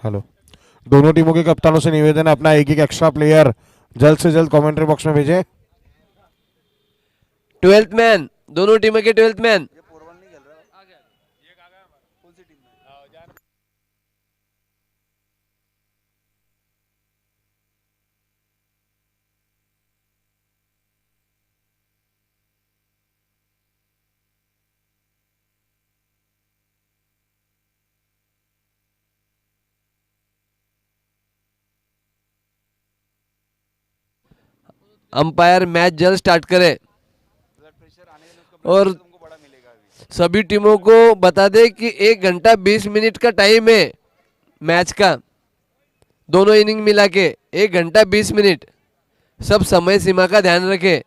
Hello. दोनों टीमों के कप्तानों से निवेदन है अपना एक एक एक्स्ट्रा प्लेयर जल्द से जल्द कमेंट्री बॉक्स में भेजें। 12th मैन, दोनों टीमों के 12th मैन। अंपायर मैच जल्द स्टार्ट करे और सभी टीमों को बता दे कि 1 घंटा 20 मिनट का टाइम है मैच का, दोनों इनिंग मिला के 1 घंटा 20 मिनट। सब समय सीमा का ध्यान रखे।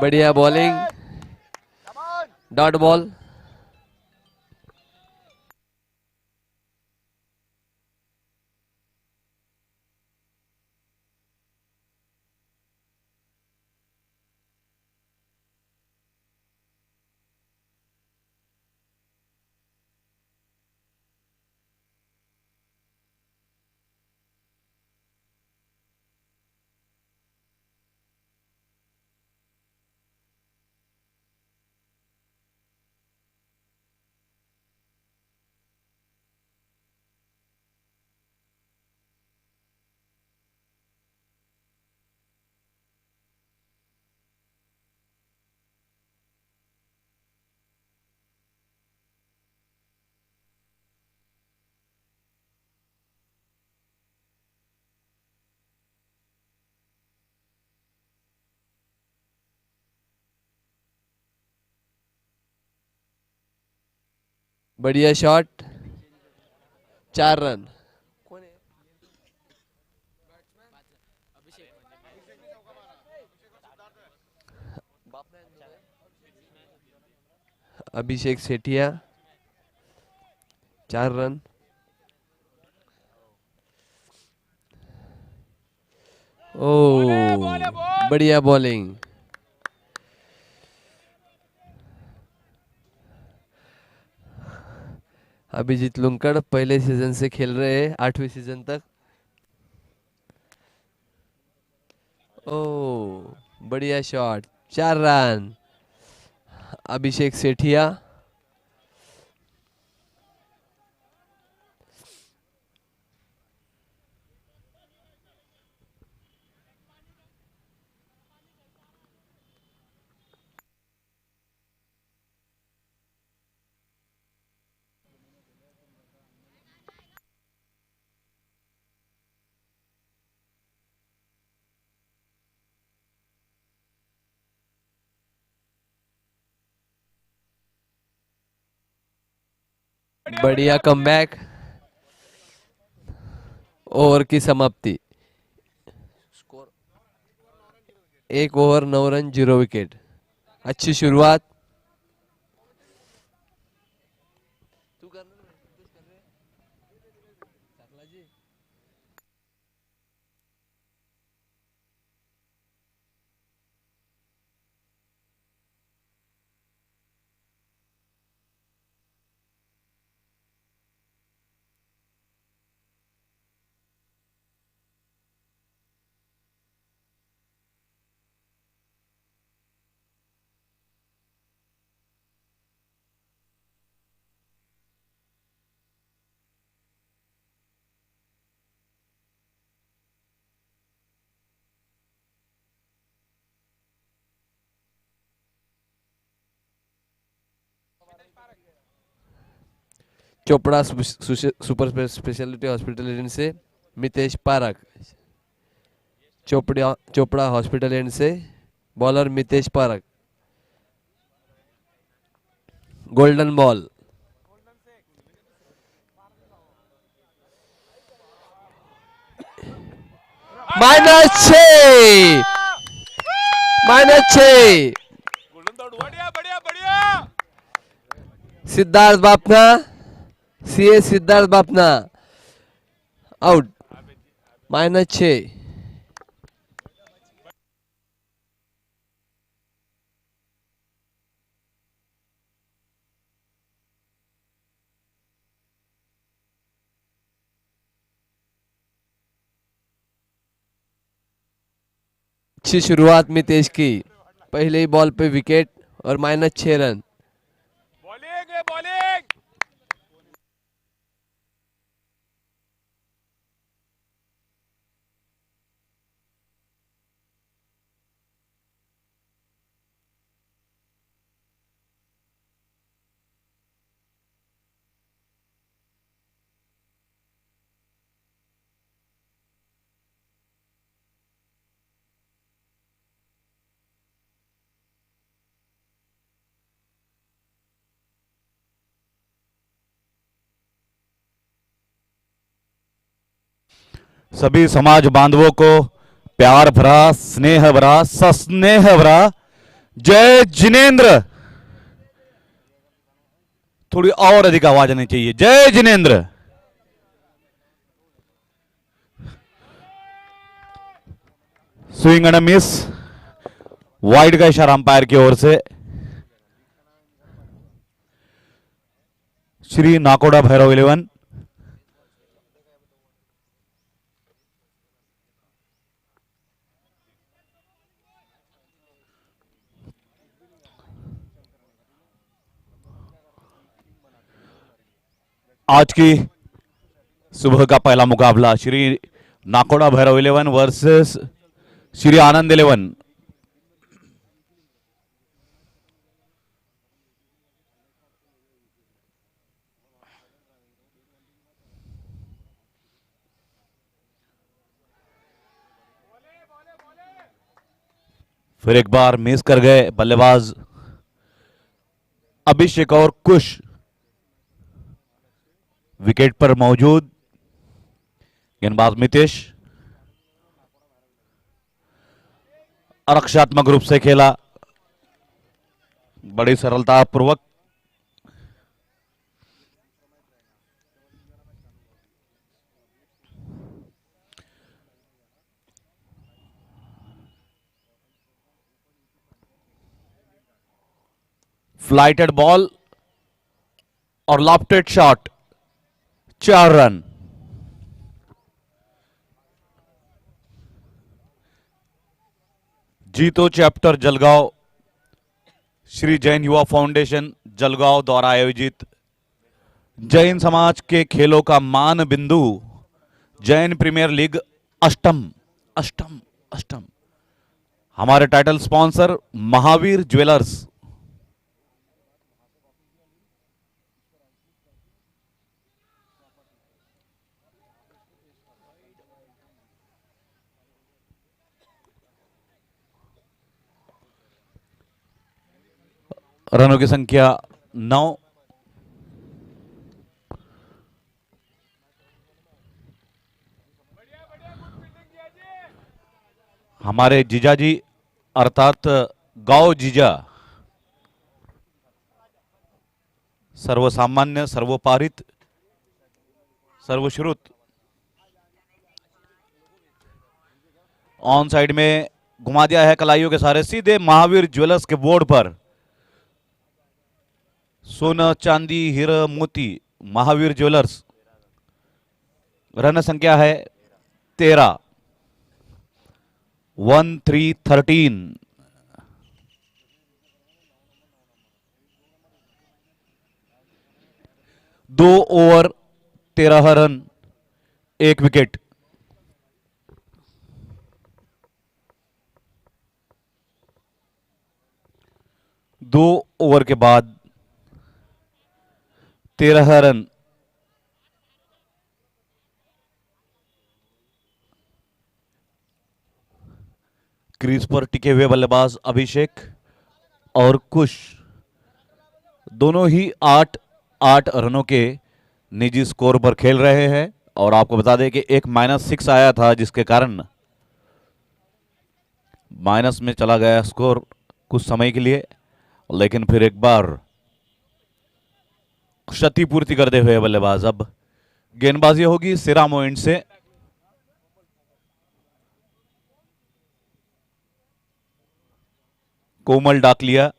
बढ़िया बॉलिंग, डॉट बॉल। बढ़िया शॉट, 4 रन। अभिषेक सेठिया, 4 रन। ओ बढ़िया बॉलिंग। अभिजीत लुंकड़ पहले सीजन से खेल रहे हैं 8वीं सीजन तक। ओ बढ़िया शॉट, 4 रन। अभिषेक सेठिया। बढ़िया कमबैक, ओवर की समाप्ति। Score 1 over 9 run 0 wicket. अच्छी शुरुआत। Chopra super speciality hospital end से मितेश पारक, चोपड़ा हॉस्पिटल एंड से bowler Mitesh Parak, golden ball. -6, -6। बढ़िया बढ़िया बढ़िया। Siddharth Bapna, CA Siddharth Bapna out, -6। अच्छी शुरुआत मितेश की, पहले ही बॉल पे विकेट और -6 रन। बॉलिंग है बॉलिंग। सभी समाज बांधवों को प्यार भरा, स्नेह भरा, सस्नेह भरा जय जिनेंद्र। थोड़ी और अधिक आवाज आनी चाहिए, जय Jinendra. Swing and miss, wide का इशारा अंपायर की ओर से। श्री नाकोड़ा भैरव 11। आज की सुबह का पहला मुकाबला श्री नाकोड़ा भैरव 11 वर्सेस श्री आनंद 11। फिर एक बार मिस कर गए बल्लेबाज अभिषेक और कुश विकेट पर मौजूद। गेंदबाज मितेश रक्षात्मक रूप से खेला, बड़ी सरलता पूर्वक। फ्लाइटेड बॉल और लॉफ्टेड शॉट, 4 रन। जीतो चैप्टर जलगांव श्री जैन युवा फाउंडेशन जलगांव द्वारा आयोजित जैन समाज के खेलों का मान बिंदु जैन प्रीमियर लीग अष्टम अष्टम अष्टम। हमारे टाइटल स्पॉन्सर महावीर ज्वेलर्स। रनों की संख्या 9। हमारे जीजाजी अर्थात गांव जीजा सर्वसामान्य, सर्वपारित, सर्वश्रुत ऑन साइड में घुमा दिया है कलाइयों के सारे सीधे महावीर ज्वेलर्स के बोर्ड पर। सोना चांदी हीरा मोती महावीर ज्वेलर्स। रन संख्या है 13, 1313। 2 ओवर 13 रन, 1 विकेट। दो ओवर के बाद 13 रन, क्रीज पर टिके हुए बल्लेबाज अभिषेक और कुश दोनों ही 8-8 रनों के निजी स्कोर पर खेल रहे हैं। और आपको बता दें कि एक -6 आया था, जिसके कारण माइनस में चला गया स्कोर कुछ समय के लिए, लेकिन फिर एक बार क्षतिपूर्ति करते हुए बल्लेबाज। अब गेंदबाजी होगी सिरा मोइंट से। कोमल डाकलिया,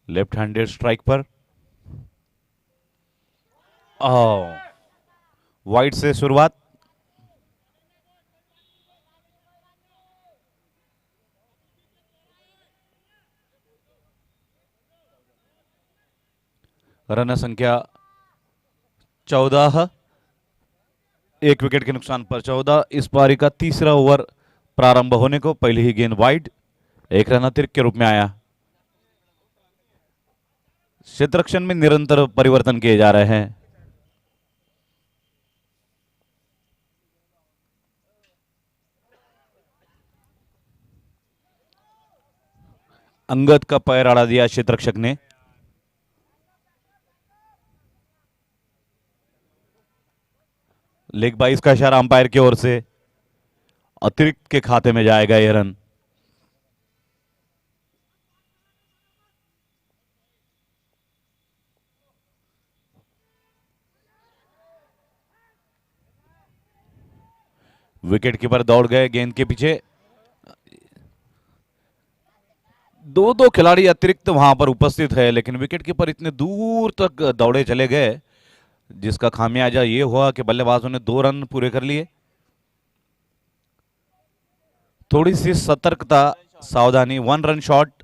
लेफ्ट हैंडेड स्ट्राइक पर। वाइड से शुरुआत। रन संख्या 14, एक विकेट के नुकसान पर 14। इस पारी का तीसरा ओवर प्रारंभ होने को पहले ही गेंद वाइड, एक रन अतिरिक्त के रूप में आया। क्षेत्ररक्षण में निरंतर परिवर्तन किए जा रहे हैं। अंगद का पैर अड़ा दिया क्षेत्ररक्षक ने। लेग बाइस का इशारा अंपायर की ओर से, अतिरिक्त के खाते में जाएगा यह रन। विकेट कीपर दौड़ गए गेंद के पीछे। दो दो खिलाड़ी अतिरिक्त वहां पर उपस्थित है, लेकिन विकेट कीपर इतने दूर तक दौड़े चले गए, जिसका खामियाजा ये हुआ कि बल्लेबाजों ने 2 रन पूरे कर लिए। थोड़ी सी सतर्कता, सावधानी। 1 run short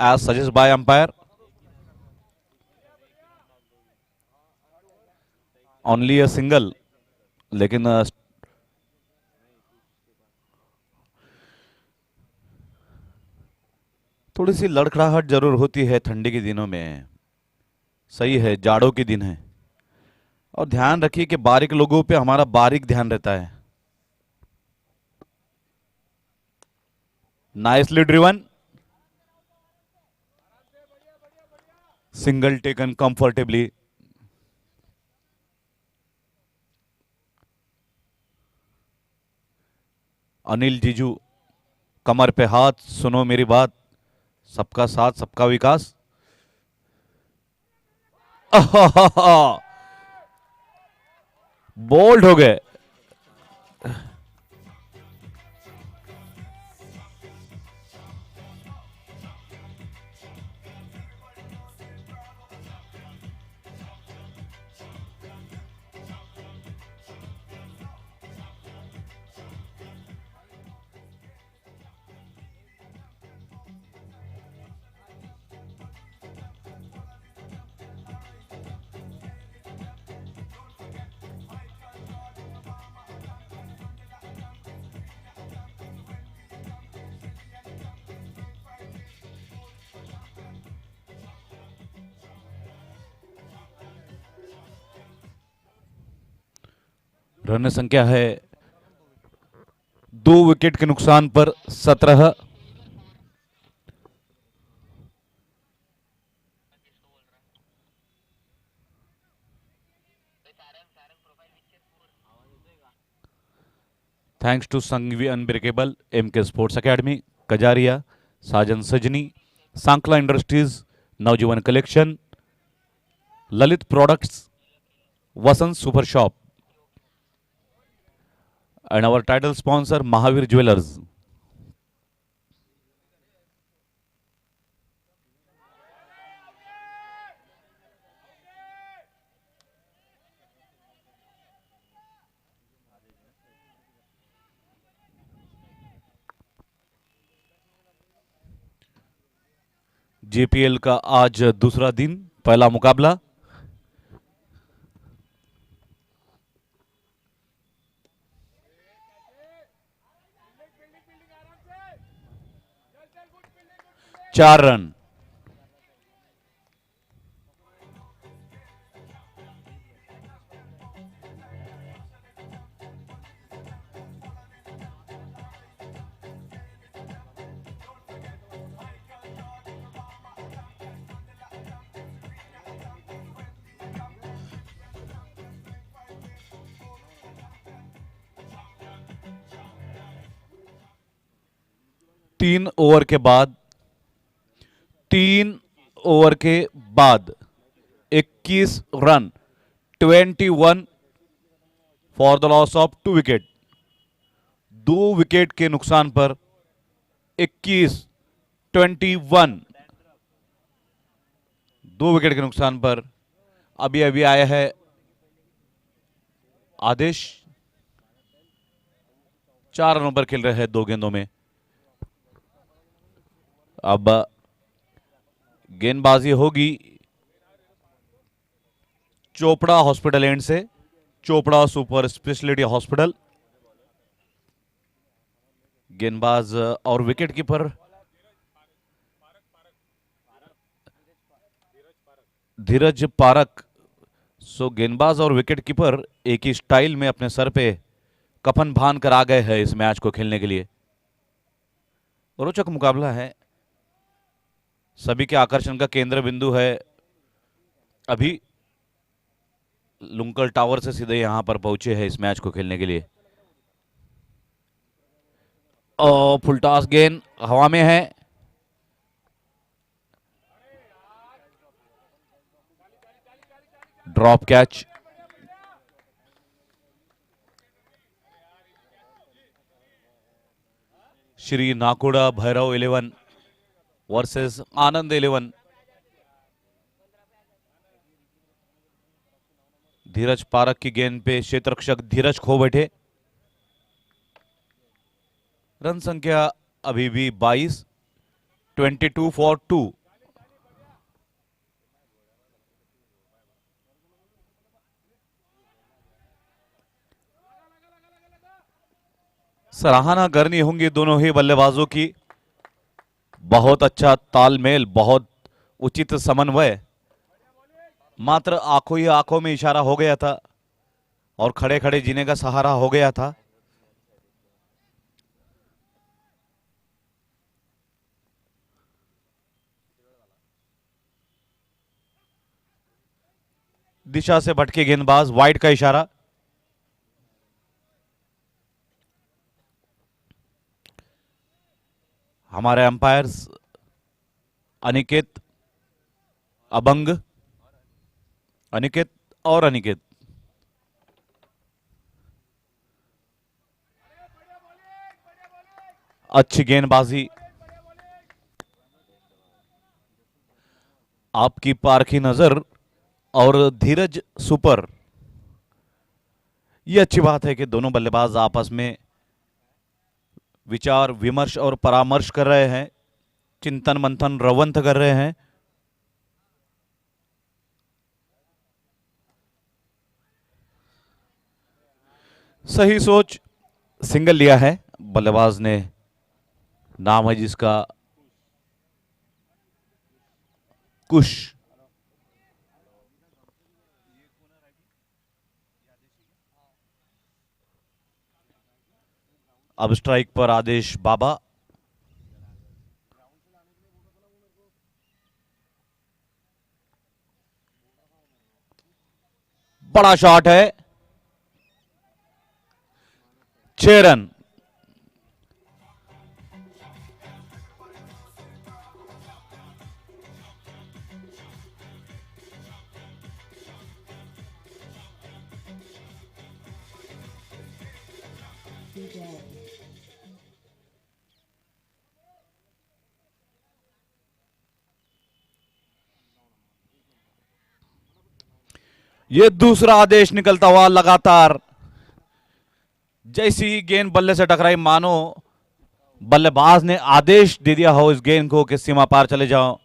as suggest by umpire. Only a single, लेकिन थोड़ी सी लड़खड़ाहट जरूर होती है ठंडी के दिनों में। सही है, जाड़ों के दिन है। और ध्यान रखिए कि बारीक लोगों पे हमारा बारीक ध्यान रहता है। Nicely driven, single taken comfortably. Anil जीजू, कमर पे हाथ, सुनो मेरी बात, सबका साथ सबका विकास। बोल्ड हो गए। रन संख्या है 2 विकेट के नुकसान पर 17। Thanks to Sanghvi unbreakable, MK sports academy, Kajaria, Sajan Sajni, Sankla industries, Navjivan collection, Lalit products, Vasant super shop, and our title sponsor Mahavir Jewelers. JPL का आज दूसरा दिन, पहला मुकाबला। चार रन। 3 ओवर के बाद 21 run, 21 for the loss of 2 wicket. 2 wicket के नुकसान पर 21 2 विकेट के नुकसान पर अभी अभी आया है आदेश। 4 रनों पर खेल रहे हैं 2 गेंदों में। अब गेंदबाजी होगी चोपड़ा हॉस्पिटल एंड से, चोपड़ा सुपर स्पेशलिटी हॉस्पिटल। गेंदबाज और विकेट कीपर धीरज पारक। सो गेंदबाज और विकेट कीपर एक ही स्टाइल में अपने सर पे कफन बांध कर आ गए हैं इस मैच को खेलने के लिए। रोचक मुकाबला है, सभी के आकर्षण का केंद्र बिंदु है। अभी लुंकल टावर से सीधे यहां पर पहुंचे हैं इस मैच को खेलने के लिए। और फुलटॉस गेंद हवा में है। Drop catch. Shri Nakoda Bhairav 11 versus Anand 11। Dheeraj Parak की गेंद पे क्षेत्ररक्षक धीरज खो बैठे। रन संख्या अभी भी 22, 22 फॉर 2। सराहना करनी होंगी दोनों ही बल्लेबाजों की। बहुत अच्छा तालमेल, बहुत उचित समन्वय। मात्र आंखों ही आंखों में इशारा हो गया था और खड़े खड़े जीने का सहारा हो गया था। दिशा से भटके गेंदबाज, वाइड का इशारा। हमारे अंपायर्स अनिकेत, अबंग, अनिकेत और अनिकेत। अच्छी गेंदबाजी, आपकी पारखी नजर और धीरज सुपर। यह अच्छी बात है कि दोनों बल्लेबाज आपस में विचार विमर्श और परामर्श कर रहे हैं, चिंतन मंथन रवंथ कर रहे हैं। सही सोच, सिंगल लिया है बल्लेबाज ने, नाम है जिसका कुश। अब स्ट्राइक पर आदेश बाबा। बड़ा शॉट है, 6 रन। ये दूसरा आदेश निकलता हुआ लगातार। जैसी ही गेंद बल्ले से टकराई, मानो बल्लेबाज ने आदेश दे दिया हो इस गेंद को कि सीमा पार चले जाओ।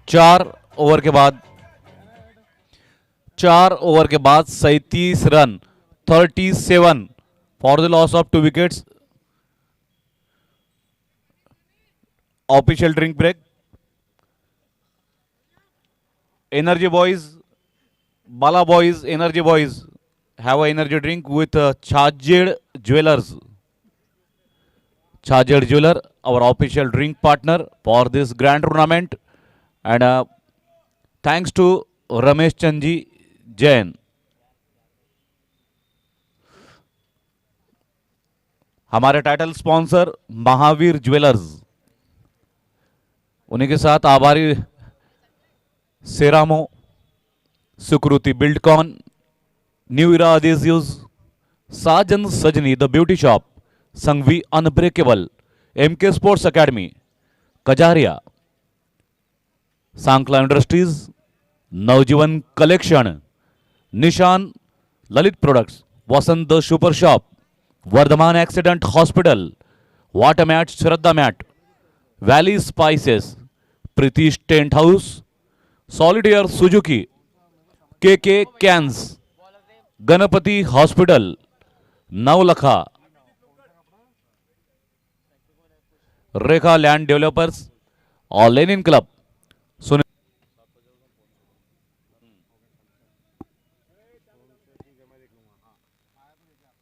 चार ओवर के बाद 37 run, 37 for the loss of 2 wickets. Official drink break. Energy boys, Bala boys, energy boys have an energy drink with Chajed Jewelers. Chajed Jeweler, our official drink partner for this grand tournament, and thanks to Ramesh Chandji Jain. हमारे title sponsor Mahavir jewellers, उन्हीं के साथ आभारी सेरामो, Sukriti Buildcon, new era adhesives, Sajan Sajni the beauty shop, Sanghvi unbreakable, MK sports academy, Kajaria, Sankla industries, Navjivan collection, Nishan Lalit products, Vasant the super shop, Vardhman accident hospital, water mat Shraddha mat, valley spices, Pritish tent house, solitaire Suzuki, K cans, Ganpati hospital, Navlakha, Rekha land developers और linen club. सुने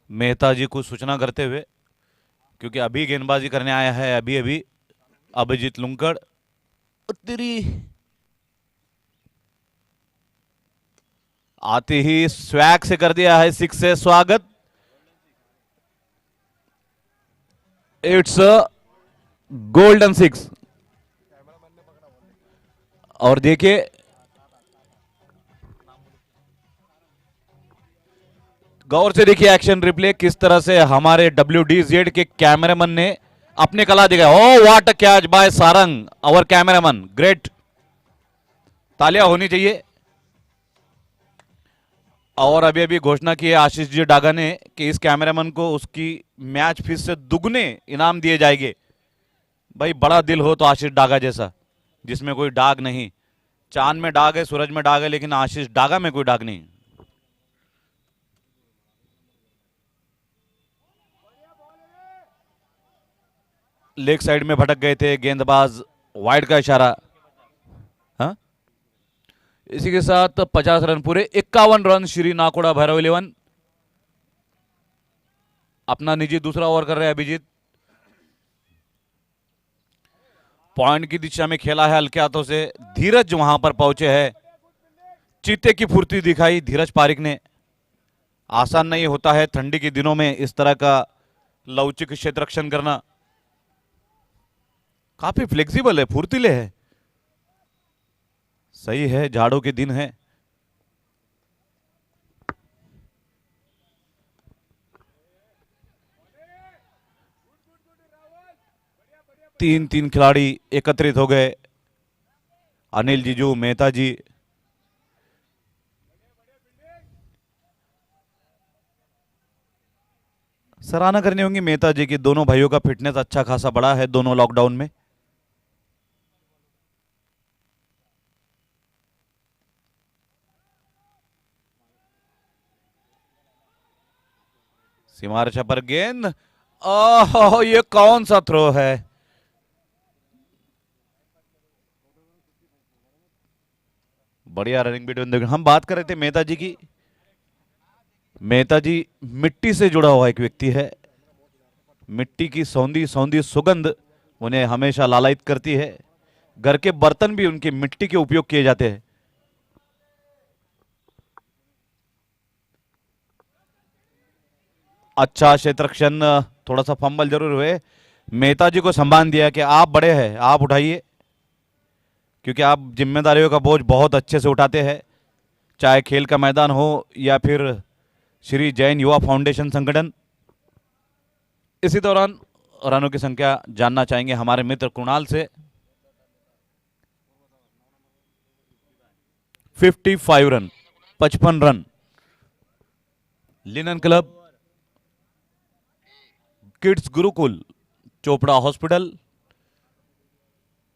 मेहता जी को सूचना करते हुए, क्योंकि अभी गेंदबाजी करने आया है अभी अभिजीत लुंकड़, तेरी आते ही स्वैग से कर दिया है 6 से स्वागत। It's golden 6। और देखिए गौर से देखिए एक्शन रिप्ले, किस तरह से हमारे WDZ के कैमरामैन ने अपने कला दिखाया। O what a catch by Sarang, our cameraman, great, तालियां होनी चाहिए। और अभी अभी घोषणा की है आशीष जी डागा ने कि इस कैमरामैन को उसकी मैच फीस से दुगने इनाम दिए जाएंगे। भाई बड़ा दिल हो तो आशीष डागा जैसा, जिसमें कोई दाग नहीं। चांद में दाग है, सूरज में दाग है, लेकिन आशीष डागा में कोई दाग नहीं। लेग साइड में भटक गए थे गेंदबाज, वाइड का इशारा। हाँ, इसी के साथ 50 रन पूरे, 51 रन श्री नाकोड़ा भैरव 11। अपना निजी दूसरा ओवर कर रहे हैं अभिजीत। पॉइंट की दिशा में खेला है हल्के हाथों से, धीरज वहां पर पहुंचे हैं, चीते की फुर्ती दिखाई धीरज पारिक ने। आसान नहीं होता है ठंडी के दिनों में इस तरह का लवचिक क्षेत्र रक्षण करना। काफी फ्लेक्सिबल है, फुर्तीले है, सही है, झाड़ों के दिन है। तीन खिलाड़ी एकत्रित हो गए, अनिल जीजू, मेहता जी। सराहना करनी होंगी मेहता जी की, दोनों भाइयों का फिटनेस अच्छा खासा बढ़ा है दोनों लॉकडाउन में। सीमारेखा पर गेंद, ओह ये कौन सा थ्रो है। बढ़िया रनिंग बिटवीन। हम बात कर रहे थे मेहता जी की। मेहता जी मिट्टी से जुड़ा हुआ एक व्यक्ति है, मिट्टी की सौंधी सौंधी सुगंध उन्हें हमेशा लालायित करती है। घर के बर्तन भी उनके मिट्टी के उपयोग किए जाते हैं। अच्छा क्षेत्ररक्षण, थोड़ा सा फंबल जरूर हुए। मेहता जी को सम्मान दिया कि आप बड़े हैं, आप उठाइए, क्योंकि आप जिम्मेदारियों का बोझ बहुत अच्छे से उठाते हैं, चाहे खेल का मैदान हो या फिर श्री जैन युवा फाउंडेशन संगठन। इसी दौरान रनों की संख्या जानना चाहेंगे हमारे मित्र कुणाल से। 55 run, 55 run. Linen club, kids Gurukul, Chopra hospital,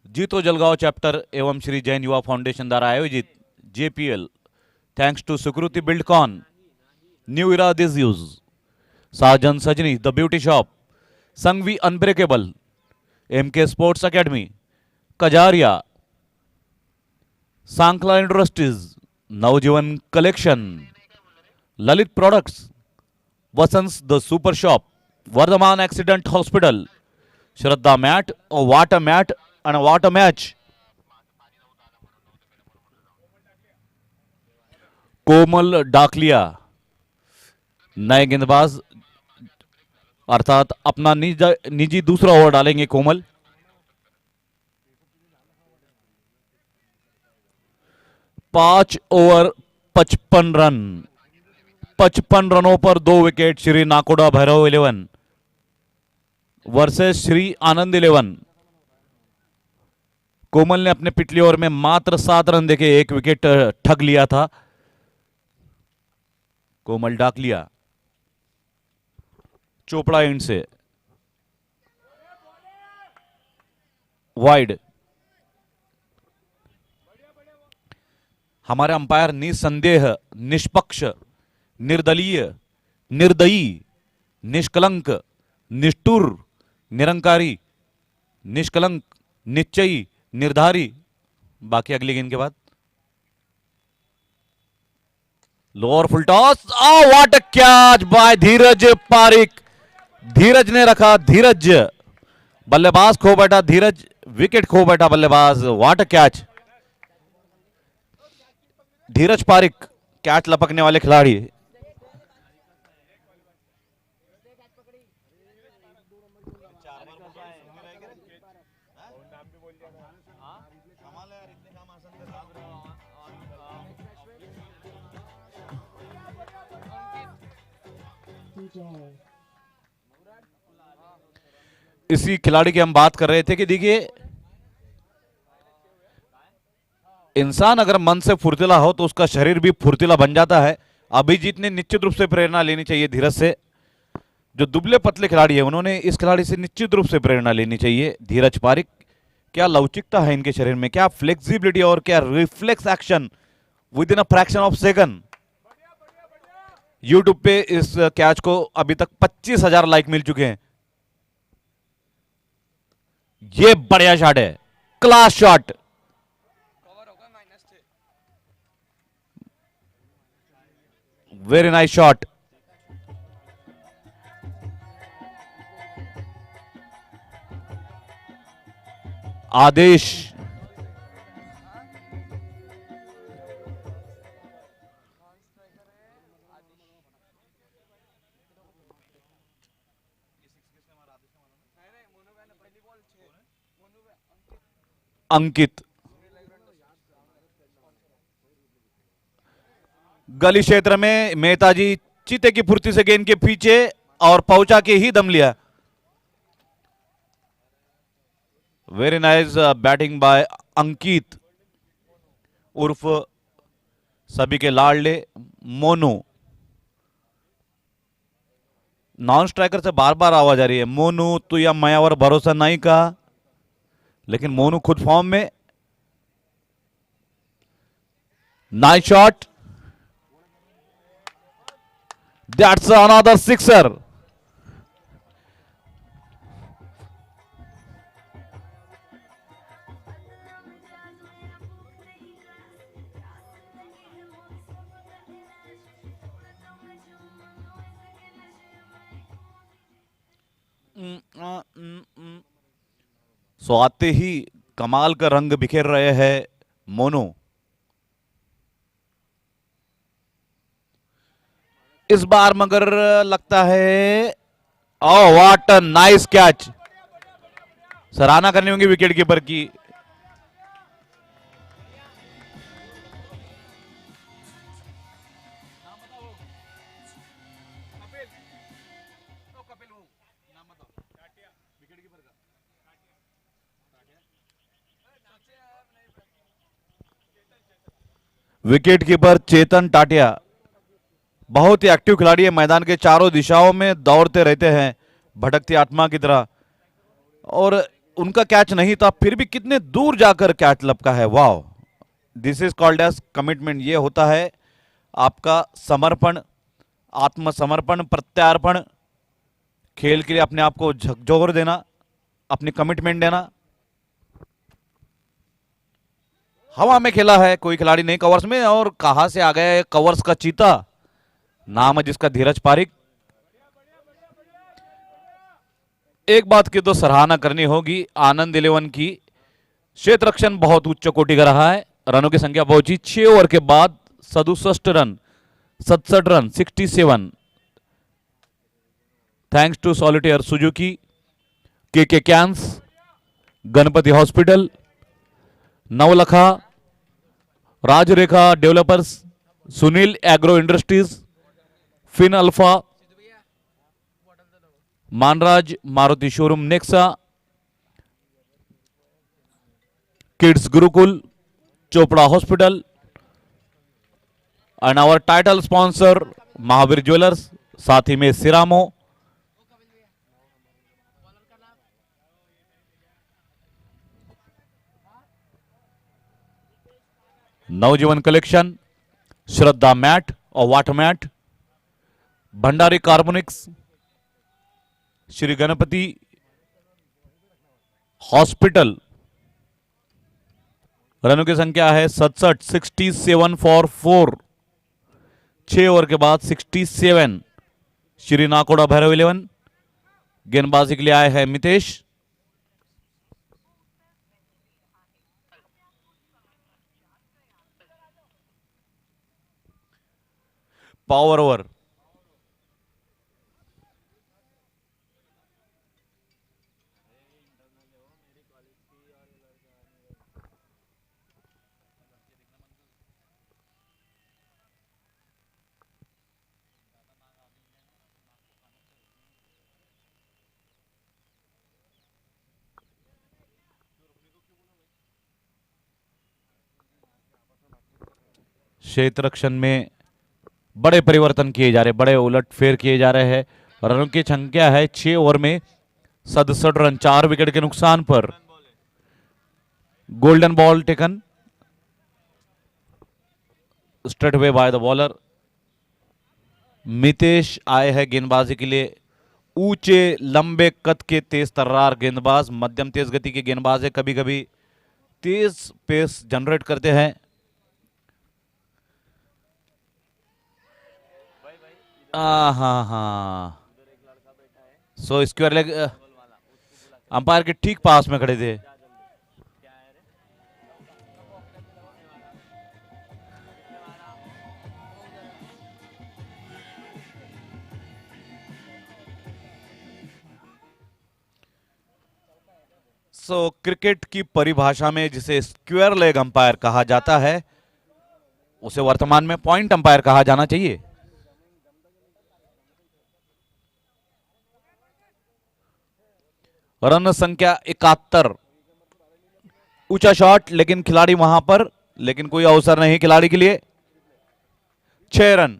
जीतो जलगांव चैप्टर एवं श्री जैन युवा फाउंडेशन द्वारा आयोजित JPL, thanks to Sukriti Buildcon, new era adhesives, Sajan Sajni the beauty shop, Sanghvi unbreakable, MK sports academy, Kajaria, Sankla industries, Navjivan collection, Lalit products, Vasant the super shop, Vardhman accident hospital, Shraddha mat और water mat and water match, Komal Dakalia नए गेंदबाज अर्थात अपना निजी दूसरा ओवर डालेंगे कोमल। पांच ओवर 55 रन, 55 रनों पर 2 विकेट श्री नाकोड़ा भैरव 11 वर्सेस श्री आनंद 11। कोमल ने अपने पिछले ओवर में मात्र 7 रन देके 1 विकेट ठग लिया था। कोमल डाकलिया चोपड़ा एंड से वाइड। हमारे अंपायर निसंदेह, निष्पक्ष, निर्दलीय, निर्दयी, निष्कलंक, निष्ठुर, निरंकारी, निष्कलंक, निश्चयी, निर्धारी। बाकी अगले गेंद के बाद lower full toss, what a catch by Dheeraj Pareek. Dheeraj ने रखा, धीरज बल्लेबाज खो बैठा, धीरज विकेट खो बैठा बल्लेबाज। What a catch. Dheeraj Pareek catch लपकने वाले खिलाड़ी। इसी खिलाड़ी की हम बात कर रहे थे कि देखिए इंसान अगर मन से फुर्तीला हो तो उसका शरीर भी फुर्तीला बन जाता है। अभिजीत ने निश्चित रूप से प्रेरणा लेनी चाहिए धीरज से। जो दुबले पतले खिलाड़ी है उन्होंने इस खिलाड़ी से निश्चित रूप से प्रेरणा लेनी चाहिए। धीरज पारिक, क्या लवचिकता है इनके शरीर में, क्या फ्लेक्सिबिलिटी और क्या reflex action with in a fraction of second. YouTube पे इस कैच को अभी तक 25,000 लाइक मिल चुके हैं। ये बढ़िया शॉट है, class shot. Very nice shot. Aadesh Ankit gully क्षेत्र में मेहताजी चीते की फुर्ती से गेंद के पीछे और पहुंचा के ही दम लिया। वेरी नाइस बैटिंग बाय अंकित उर्फ सभी के लाडले मोनू। नॉन स्ट्राइकर से बार बार आवाज आ रही है, मोनू तू या मायावर भरोसा नहीं का, लेकिन मोनू खुद फॉर्म में। Nice shot, that's another sixer. So आते ही कमाल का रंग बिखेर रहे हैं मोनू। इस बार मगर लगता है, oh what a nice catch. सराहना करनी होगी विकेट कीपर की। विकेट कीपर चेतन टाटिया बहुत ही एक्टिव खिलाड़ी है, मैदान के चारों दिशाओं में दौड़ते रहते हैं भटकती आत्मा की तरह। और उनका कैच नहीं था, फिर भी कितने दूर जाकर कैच लपका है। वाह, this is called as commitment. ये होता है आपका समर्पण, आत्मसमर्पण, प्रत्यार्पण। खेल के लिए अपने आप को झकझोर देना, अपनी कमिटमेंट देना। हवा में खेला है कोई खिलाड़ी नहीं कवर्स में, और कहां से आ गया है कवर्स का चीता। नाम है जिसका धीरज पारिक। एक बात की तो सराहना करनी होगी आनंद 11 की, क्षेत्र रक्षण बहुत उच्च कोटि का रहा है। रनों की संख्या पहुंची 6 ओवर के बाद 67 run, 67 run 67, thanks to solitaire Suzuki, K cans, Ganpati hospital, Navlakha, Rajrekha developers, Sunil agro industries, fin alpha, Manraj Maruti showroom Nexa, kids Gurukul, Chopra hospital and our title sponsor Mahavir jewellers, साथ ही में Ceramo. Navjivan collection, Shraddha mat और water mat, Bhandari carbonics, Shri Ganpati hospital. रनों की संख्या है 67, 67 फॉर 4, 6 ओवर के बाद 67। श्री नाकोड़ा भैरव 11 गेंदबाजी के लिए आए हैं मितेश। पावर ओवर, क्षेत्र रक्षण में बड़े परिवर्तन किए जा रहे, बड़े उलटफेर किए जा रहे हैं। रनों की संख्या है 6 ओवर में 67 रन, 4 विकेट के नुकसान पर। Golden ball taken straight away by the bowler. Mitesh आए हैं गेंदबाजी के लिए, ऊंचे लंबे कद के तेज तर्रार गेंदबाज, मध्यम तेज गति के गेंदबाज है, कभी कभी तेज पेस जनरेट करते हैं। हाँ हाँ, सो स्क्वायर लेग अंपायर के ठीक पास में खड़े थे। सो क्रिकेट की परिभाषा में जिसे स्क्वायर लेग अंपायर कहा जाता है, उसे वर्तमान में पॉइंट अंपायर कहा जाना चाहिए। रन संख्या 71, ऊंचा शॉट लेकिन खिलाड़ी वहां पर, लेकिन कोई अवसर नहीं खिलाड़ी के लिए। 6 रन,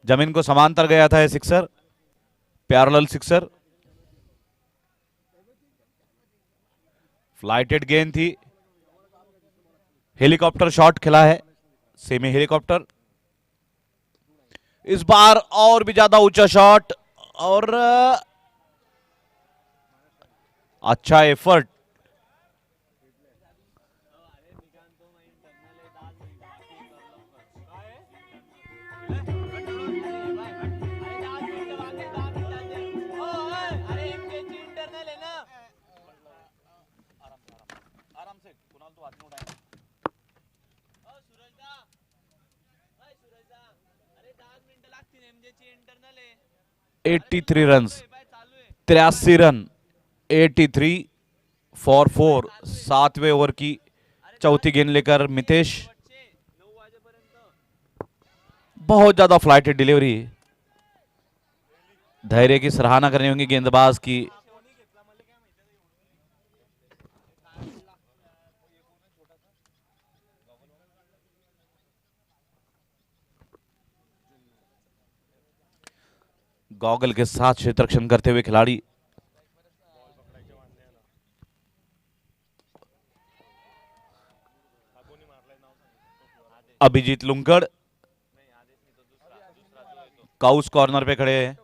जमीन को समांतर गया था ये सिक्सर, पैरेलल सिक्सर। फ्लाइटेड गेंद थी, हेलीकॉप्टर शॉट खेला है, सेमी हेलीकॉप्टर। इस बार और भी ज्यादा ऊंचा शॉट और अच्छा एफर्ट। आराम से कुणाल तो हाथ में उठाए। 83 रन, 83 रन, 83 फॉर 4। 7वें ओवर की चौथी गेंद लेकर मितेश, बहुत ज्यादा फ्लाइटेड डिलीवरी। धैर्य की सराहना करनी होगी गेंदबाज की। गॉगल के साथ क्षेत्र रक्षण करते हुए खिलाड़ी। अभिजीत लुंगड़ काउस कॉर्नर पे खड़े हैं।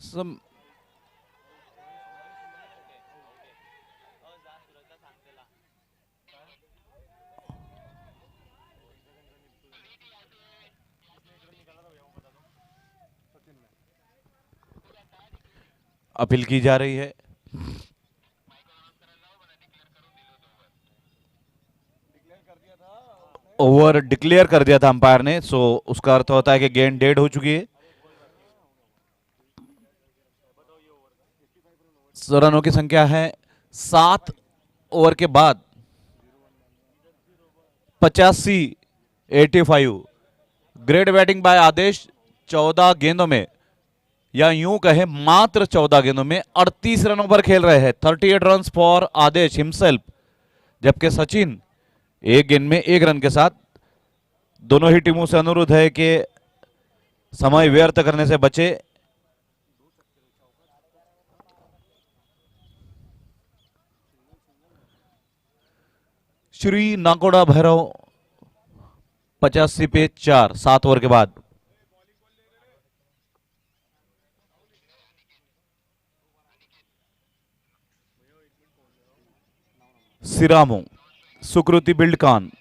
सम- अपील की जा रही है। ओवर डिक्लेयर कर दिया था अंपायर ने, सो उसका अर्थ होता है कि गेंद डेड हो चुकी है। रनों की संख्या है 7 ओवर के बाद 85। ग्रेट बैटिंग बाय आदेश 14 गेंदों में, या यूं कहे मात्र 14 गेंदों में 38 रनों पर खेल रहे हैं। 38 रन्स फॉर आदेश हिमसेल्फ, जबकि सचिन एक गेंद में 1 रन के साथ। दोनों ही टीमों से अनुरोध है कि समय व्यर्थ करने से बचे। श्री नाकोड़ा भैरव 85 पे 4, 7 ओवर के बाद। सिरामो, सुकृति बिल्डकान,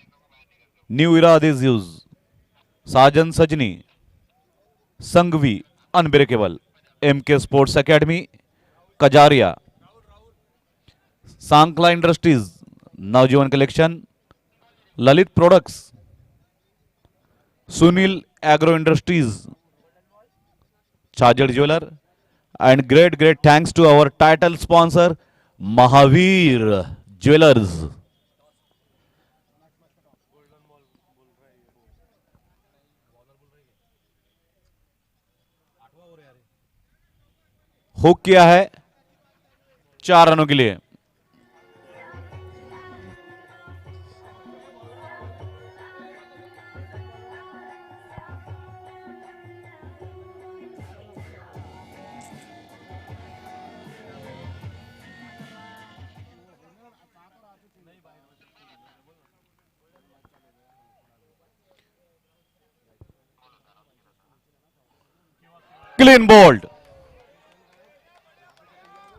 new Ira adhesives, Sajan Sajni, Sanghvi unbreakable, MK sports academy Kajaria, Sankla industries Navjivan collection, Lalit products, Sunil agro industries, Chhajed jeweller, and great thanks to our title sponsor Mahavir jewellers. Hook किया है 4 रनों के लिए। Clean bowled,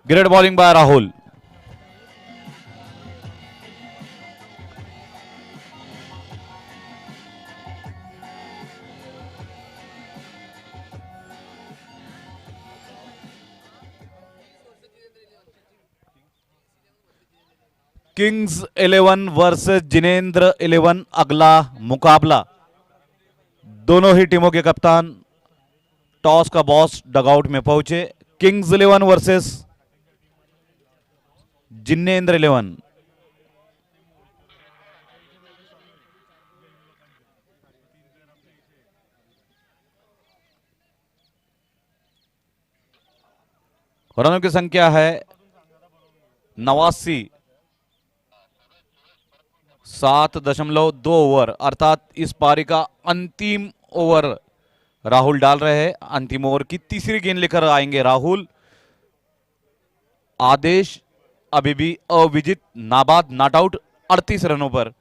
great bowling by Rahul. Kings 11 versus Jinendra 11 अगला मुकाबला। दोनों ही टीमों के कप्तान टॉस का बॉस डगआउट में पहुंचे। Kings 11 versus Jinendra 11। रनों की संख्या है 89। 7.2 ओवर, अर्थात इस पारी का अंतिम ओवर राहुल डाल रहे हैं। अंतिम ओवर की तीसरी गेंद लेकर आएंगे राहुल। आदेश अभी भी अविजित, नाबाद, नॉट आउट 38 रनों पर।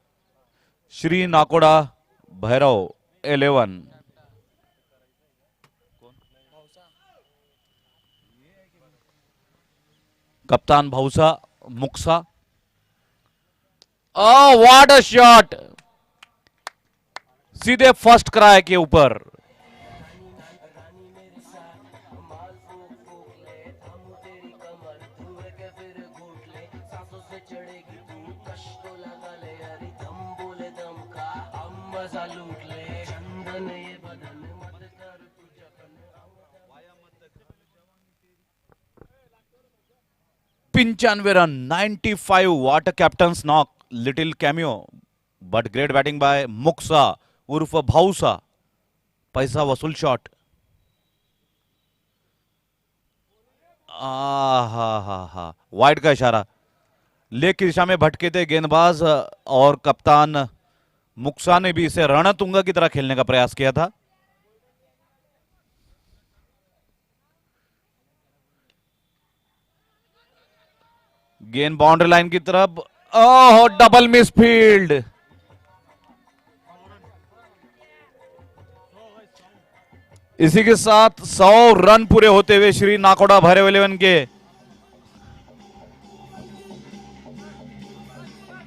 श्री नाकोड़ा भैरव 11। कप्तान Bhausa Muksa. What a shot, सीधे फर्स्ट क्राई के ऊपर। पंचानवे run, 95। What a captain's knock, little cameo, but great batting by Muksa उर्फ भाउसा। पैसा वसूल शॉट। हा वाइड का इशारा। लेग की दिशा में भटके थे गेंदबाज और कप्तान मुक्सा ने भी इसे रणतुंगा की तरह खेलने का प्रयास किया था। गेंद बाउंड्री लाइन की तरफ। ओह, डबल मिस फील्ड। इसी के साथ 100 रन पूरे होते हुए श्री नाकोड़ा भैरव 11 के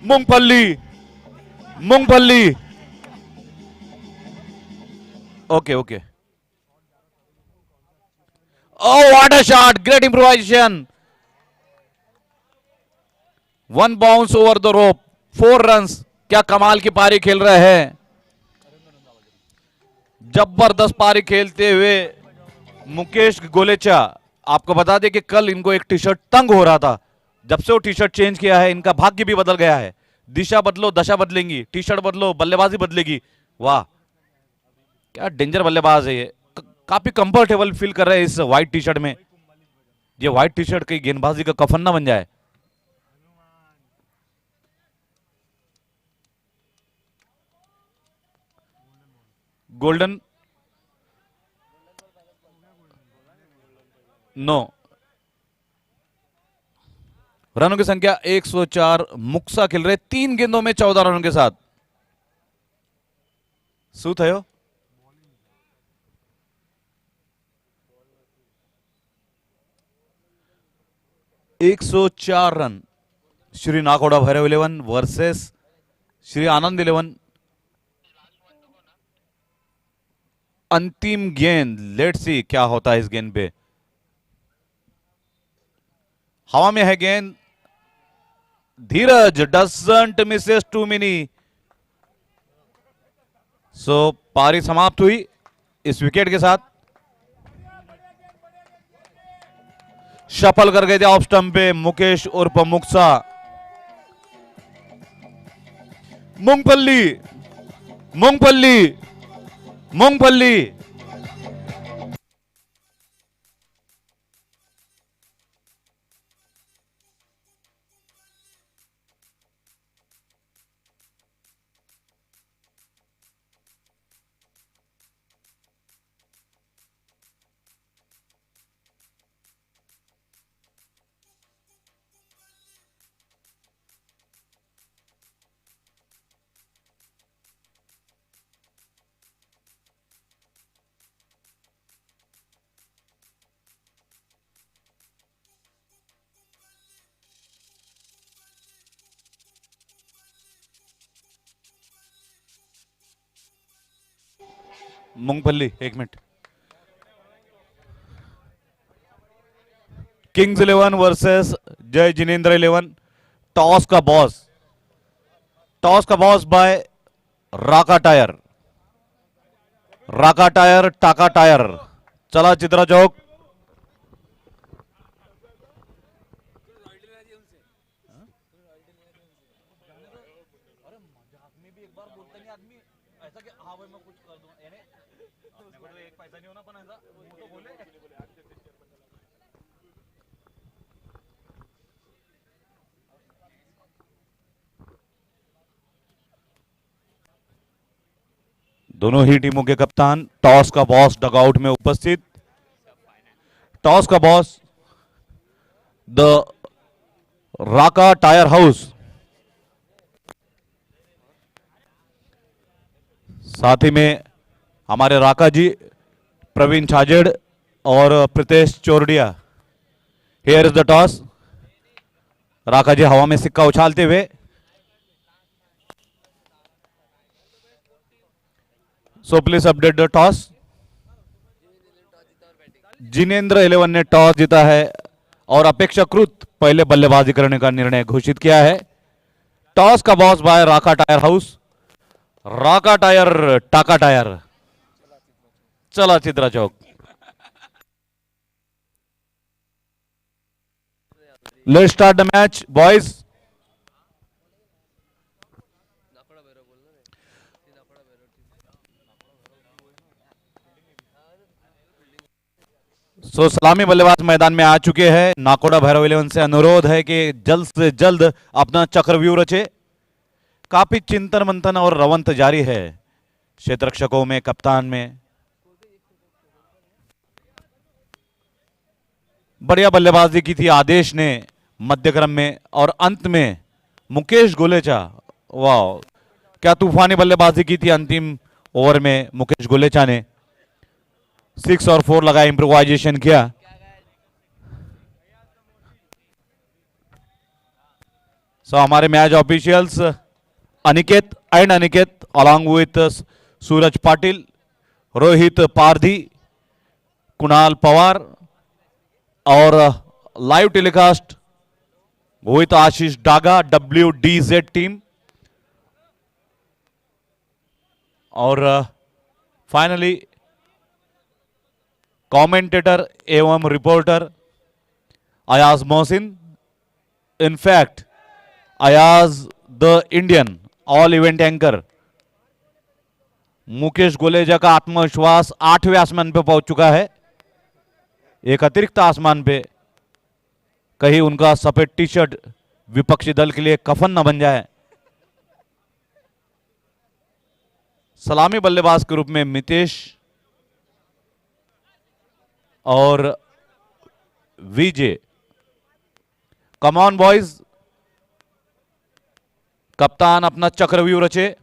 मूंगफली मूंगफली okay okay Oh, what a shot! Great improvisation. One bounce over the rope. 4 runs. क्या कमाल की पारी खेल रहे हैं. जबरदस्त पारी खेलते हुए मुकेश गोलेचा. आपको बता दें कि कल इनको एक टी शर्ट तंग हो रहा था. जब से वो टी शर्ट चेंज किया है इनका भाग्य भी बदल गया है. दिशा बदलो दशा बदलेंगी. टी शर्ट बदलो बल्लेबाजी बदलेगी. वाह क्या डेंजर बल्लेबाज है ये. काफी कंफर्टेबल फील कर रहे हैं इस व्हाइट टी शर्ट में. ये व्हाइट टी शर्ट कहीं गेंदबाजी का कफन ना बन जाए. Golden no. रनों की संख्या 104. मुक्सा खेल रहे 3 गेंदों में 14 रनों के साथ. शू थयो 104 रन. श्री नाकोड़ा भैरव 11 वर्सेस श्री आनंद 11. अंतिम गेंद. लेट्स सी क्या होता है इस गेंद पे. हवा में है गेंद. धीरज डजंट मिसेस टू मिनी. सो पारी समाप्त हुई इस विकेट के साथ. शफल कर गए थे ऑफ स्टंप पे मुकेश उर्फ मुक्सा. मूंगफली मूंगफली मूंगफली. मूंगफली एक मिनट. किंग्स 11 वर्सेस जय जिनेंद्र 11. टॉस का boss by Raka tyre. Raka tyre Taka tyre. चला चित्रा चौक. दोनों ही टीमों के कप्तान टॉस का बॉस डगआउट में उपस्थित. टॉस का boss the Raka tyre house. साथ ही में हमारे राका जी प्रवीण छाजेड़ और Pritesh Chordia. Here is the toss. Raka ji हवा में सिक्का उछालते हुए. So please update the toss. Jinendra 11 ने टॉस जीता है और अपेक्षाकृत पहले बल्लेबाजी करने का निर्णय घोषित किया है. टॉस का boss by Raka tyre house. Raka tyre Taka tyre. चला Chitra Chowk. Let's start the match boys. So सलामी बल्लेबाज मैदान में आ चुके हैं. नाकोड़ा भैरव 11 से अनुरोध है कि जल्द से जल्द अपना चक्रव्यूह रचे. काफी चिंतन मंथन और रवंत जारी है क्षेत्ररक्षकों में, कप्तान में. बढ़िया बल्लेबाजी की थी आदेश ने मध्यक्रम में और अंत में मुकेश गोलेचा. वाह क्या तूफानी बल्लेबाजी की थी अंतिम ओवर में मुकेश गोलेचा ने. 6 और 4 लगा, इम्प्रोवाइजेशन किया। सो हमारे match officials Aniket and Aniket along with Suraj Patil, Rohit Pardhi, Kunal Pawar और live telecast with Ashish Daga, WDZ team. और फाइनली कमेंटेटर एवं reporter Ayaz Mohsin. In fact Ayaz the Indian all event anchor. Mukesh Goleja का आत्मविश्वास 8वें आसमान पे पहुंच चुका है, एक अतिरिक्त आसमान पे। कहीं उनका सफेद टी शर्ट विपक्षी दल के लिए कफन न बन जाए। सलामी बल्लेबाज के रूप में मितेश और विजय। कम ऑन बॉयज, कप्तान अपना चक्रव्यूह रचे।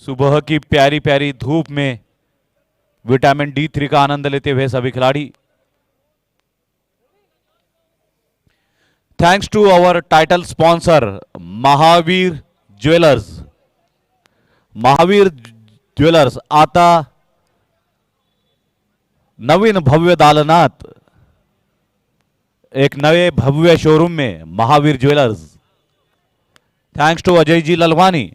सुबह की प्यारी प्यारी धूप में विटामिन D3 का आनंद लेते हुए सभी खिलाड़ी। Thanks to our title sponsor Mahavir jewellers. Mahavir jewellers आता नवीन भव्य दालनात एक नए भव्य शोरूम में Mahavir jewellers. Thanks to Ajay ji Lalwani.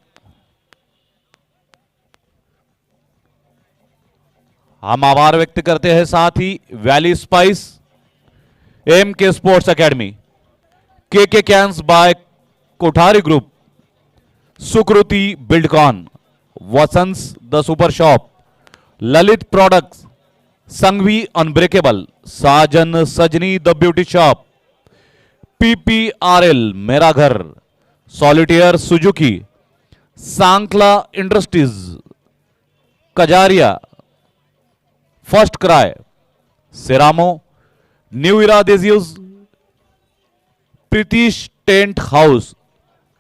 हम आभार व्यक्त करते हैं साथ ही valley spice, MK sports academy, KK cans by Kothari group, Sukriti Buildcon, Vasans the super shop, Lalit products, Sanghvi unbreakable, Sajan Sajni the beauty shop, PPRL मेरा घर, solitaire Suzuki, Sankla industries, Kajaria, first cry, Ceramo, new era adhesives, Pritish tent house,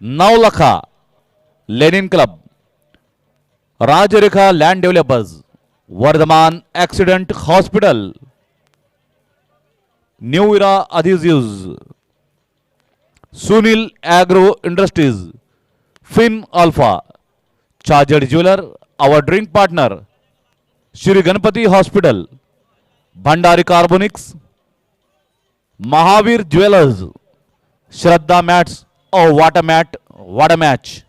Navlakha, linen club, Rajrekha land developers, Vardhman accident hospital, new era adhesives, Sunil agro industries, fin alpha, चार्जर jeweller, our drink partner, Shri Ganpati hospital, Bhandari carbonics, Mahavir jewellers, Shraddha mats और water match,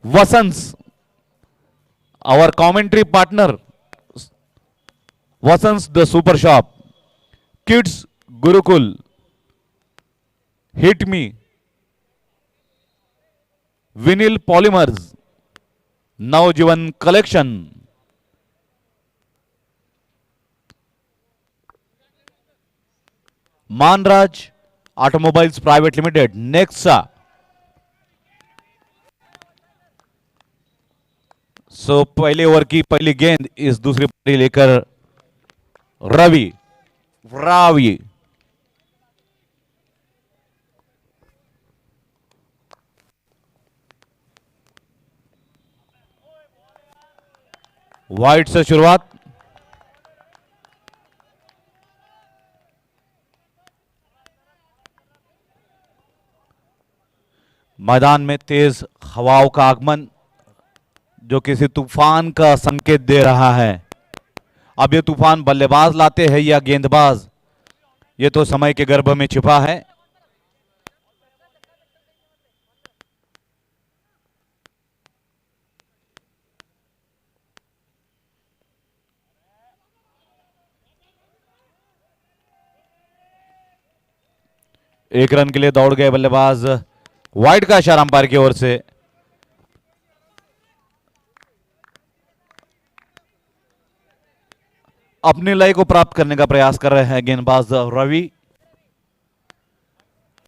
Vasans, our commentary partner Vasans the super shop, kids Gurukul, hit me, vinyl polymers, Navjivan collection, Manraj automobiles private limited, Nexa. So पहले ओवर की पहली गेंद इस दूसरी पारी लेकर रवि रावी। वाइड से शुरुआत, मैदान में तेज हवाओं का आगमन जो किसी तूफान का संकेत दे रहा है। अब ये तूफान बल्लेबाज लाते हैं या गेंदबाज, ये तो समय के गर्भ में छिपा है। एक रन के लिए दौड़ गए बल्लेबाज, वाइड का इशारा अंपायर की ओर से। अपनी लय को प्राप्त करने का प्रयास कर रहे हैं गेंदबाज रवि,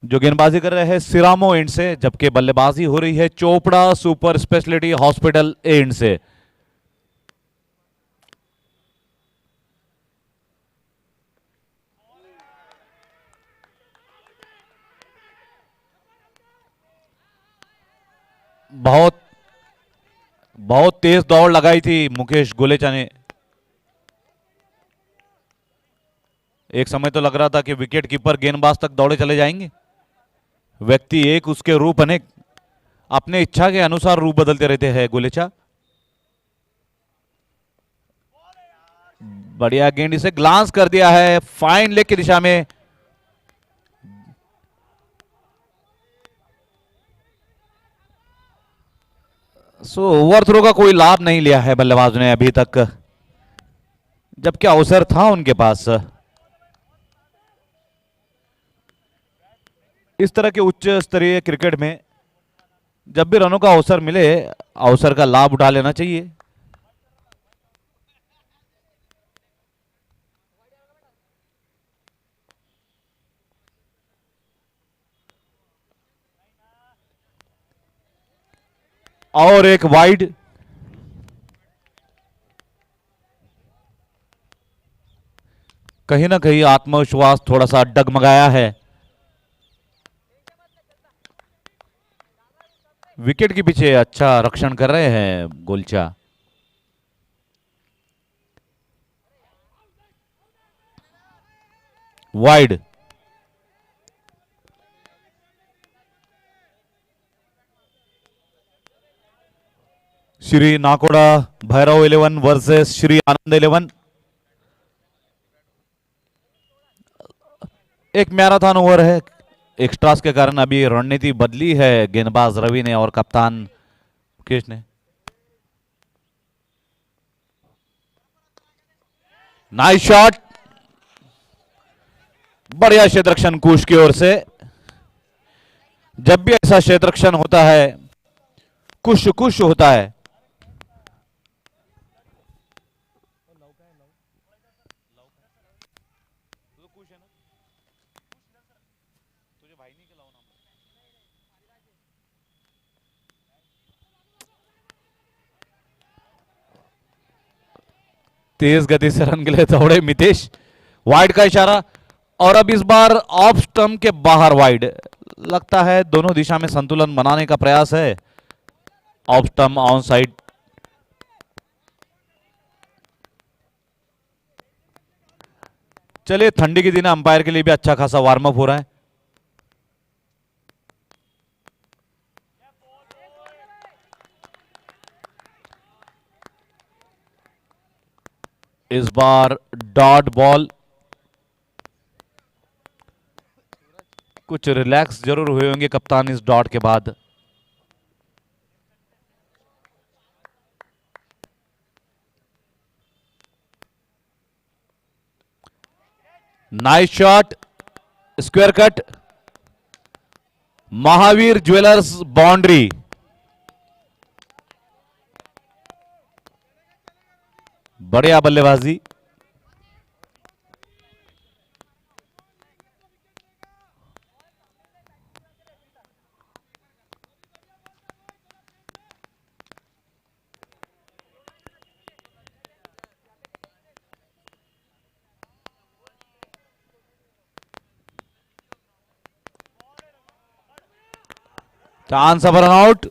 जो गेंदबाजी कर रहे हैं सिरामो एंड से, जबकि बल्लेबाजी हो रही है Chopra super speciality hospital end से। बहुत बहुत तेज दौड़ लगाई थी मुकेश गुलेचा ने। एक समय तो लग रहा था कि विकेट कीपर गेंदबाज तक दौड़े चले जाएंगे। व्यक्ति एक, उसके रूप अनेक, अपने इच्छा के अनुसार रूप बदलते रहते हैं गुलेचा। बढ़िया गेंद, इसे ग्लांस कर दिया है फाइन लेग की दिशा में। सो ओवर थ्रो का कोई लाभ नहीं लिया है बल्लेबाज ने अभी तक, जबकि अवसर था उनके पास। इस तरह के उच्च स्तरीय क्रिकेट में जब भी रनों का अवसर मिले, अवसर का लाभ उठा लेना चाहिए। और एक वाइड। कहीं ना कहीं आत्मविश्वास थोड़ा सा डगमगाया है। विकेट के पीछे अच्छा रक्षण कर रहे हैं गुलचा। वाइड। श्री नाकोड़ा भैरव 11 वर्सेस श्री आनंद 11। एक मैराथन ओवर है, एक्स्ट्रास के कारण अभी रणनीति बदली है गेंदबाज रवि ने और कप्तान मुकेश ने। नाइस शॉट, बढ़िया क्षेत्ररक्षण कुश की ओर से। जब भी ऐसा क्षेत्ररक्षण होता है, कुश कुश होता है। तेज गति से रन के लिए दौड़े मितेश। वाइड का इशारा, और अब इस बार ऑफ स्टंप के बाहर वाइड। लगता है दोनों दिशा में संतुलन बनाने का प्रयास है। Off stump on side. चलिए, ठंडी के दिन अंपायर के लिए भी अच्छा खासा वार्म अप हो रहा है। इस बार डॉट बॉल। कुछ रिलैक्स जरूर हुए होंगे कप्तान इस डॉट के बाद। Nice shot, square cut, Mahavir jewellers boundary. बढ़िया बल्लेबाजी। Chance for run out.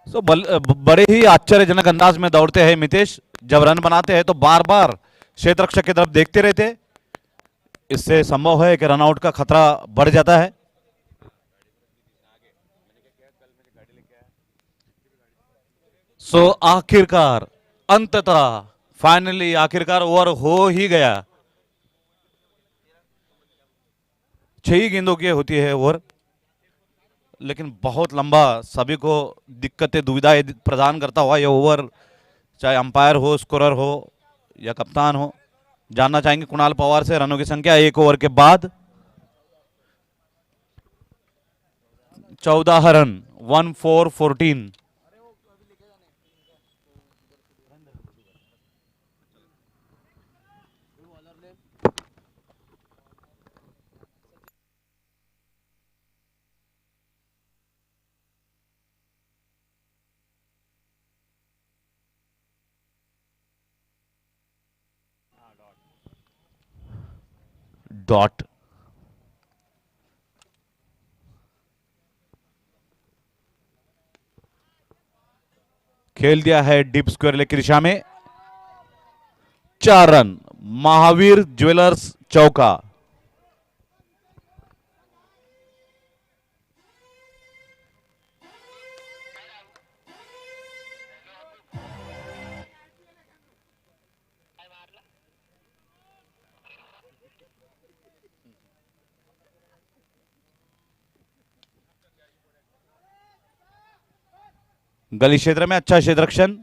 So बड़े ही आश्चर्यजनक अंदाज में दौड़ते हैं मितेश। जब रन बनाते हैं तो बार बार क्षेत्ररक्षक की तरफ देखते रहते। इससे संभव है कि रनआउट का खतरा बढ़ जाता है। सो आखिरकार, अंततः, फाइनली आखिरकार ओवर हो ही गया। 6 गेंदों की होती है ओवर, लेकिन बहुत लंबा, सभी को दिक्कतें दुविधाएं प्रदान करता हुआ यह ओवर, चाहे अंपायर हो, स्कोरर हो या कप्तान हो। जानना चाहेंगे कुणाल पवार से रनों की संख्या एक ओवर के बाद। 14 रन, 1-4-14। डॉट। खेल दिया है डीप स्क्वायर लेग की दिशा में। 4 रन, महावीर ज्वेलर्स चौका। गली क्षेत्र में अच्छा क्षेत्ररक्षण,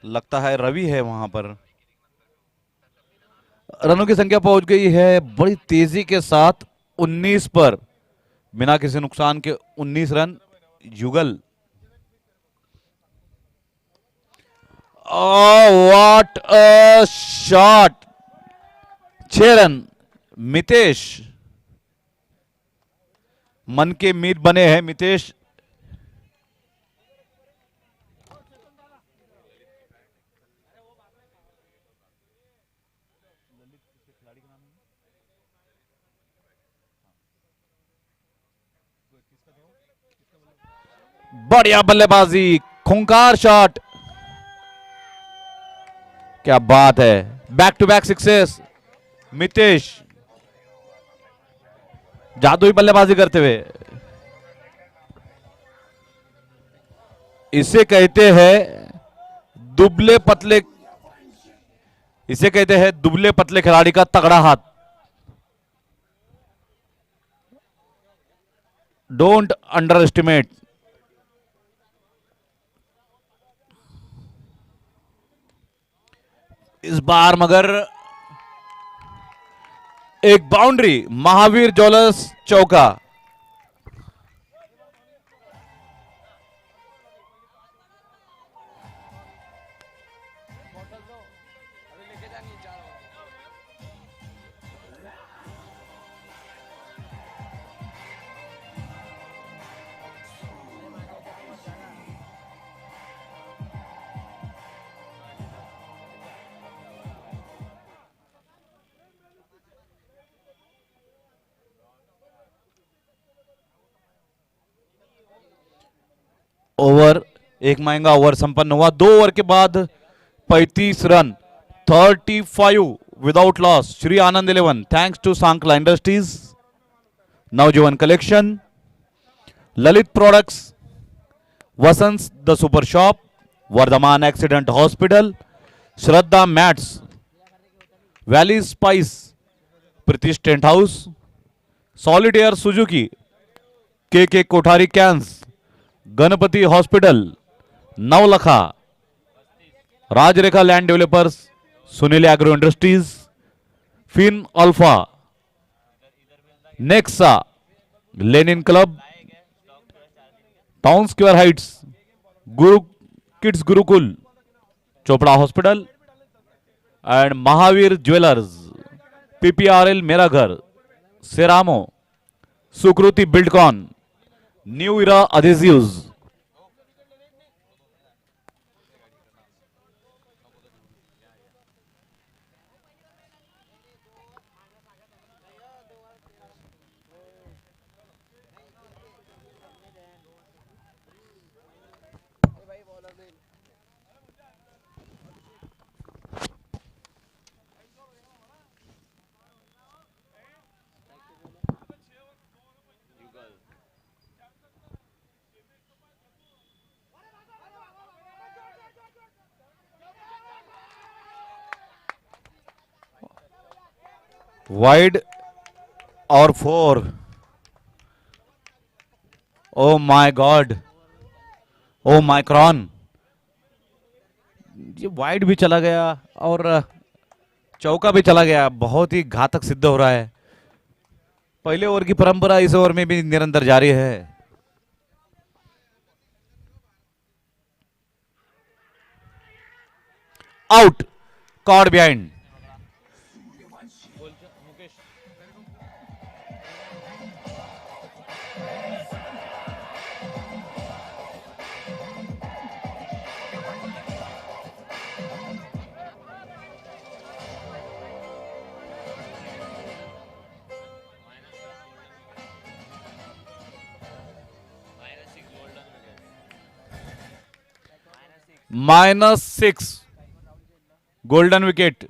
लगता है रवि है वहां पर। रनों की संख्या पहुंच गई है बड़ी तेजी के साथ 19 पर, बिना किसी नुकसान के 19 रन युगल। What a shot! 6 run Mitesh, मन के मीत बने हैं मितेश। बढ़िया बल्लेबाजी, खूंखार शॉट, क्या बात है! Back to back sixes Mitesh, जादुई बल्लेबाजी करते हुए। इसे कहते हैं दुबले पतले, इसे कहते हैं दुबले पतले खिलाड़ी का तगड़ा हाथ। Don't under estimate. इस बार मगर एक बाउंड्री, महावीर ज्वेलर्स चौका। ओवर, एक महंगा ओवर संपन्न हुआ। 2 ओवर के बाद 35 run, 35 without loss. Shri Anand 11 thanks to Sankla industries, Navjivan collection, Lalit products, Vasant the super shop, Vardhman accident hospital, Shraddha mats, valley spice, Pritish tent house, solitaire Suzuki, K Kothari cans, Ganpati hospital, Navlakha, Rajrekha land developers, Sunil agro industries, fin alpha, Nexa, linen club, town square heights, Guru kids Gurukul, Chopra hospital and Mahavir jewellers, PPRL मेरा घर, Ceramo, Sukriti Buildcon, new era adhesives. Wide और 4। O my God, Omicron, ये wide भी चला गया और चौका भी चला गया। बहुत ही घातक सिद्ध हो रहा है। पहले ओवर की परंपरा इस ओवर में भी निरंतर जारी है। Out, caught behind. -6 golden wicket.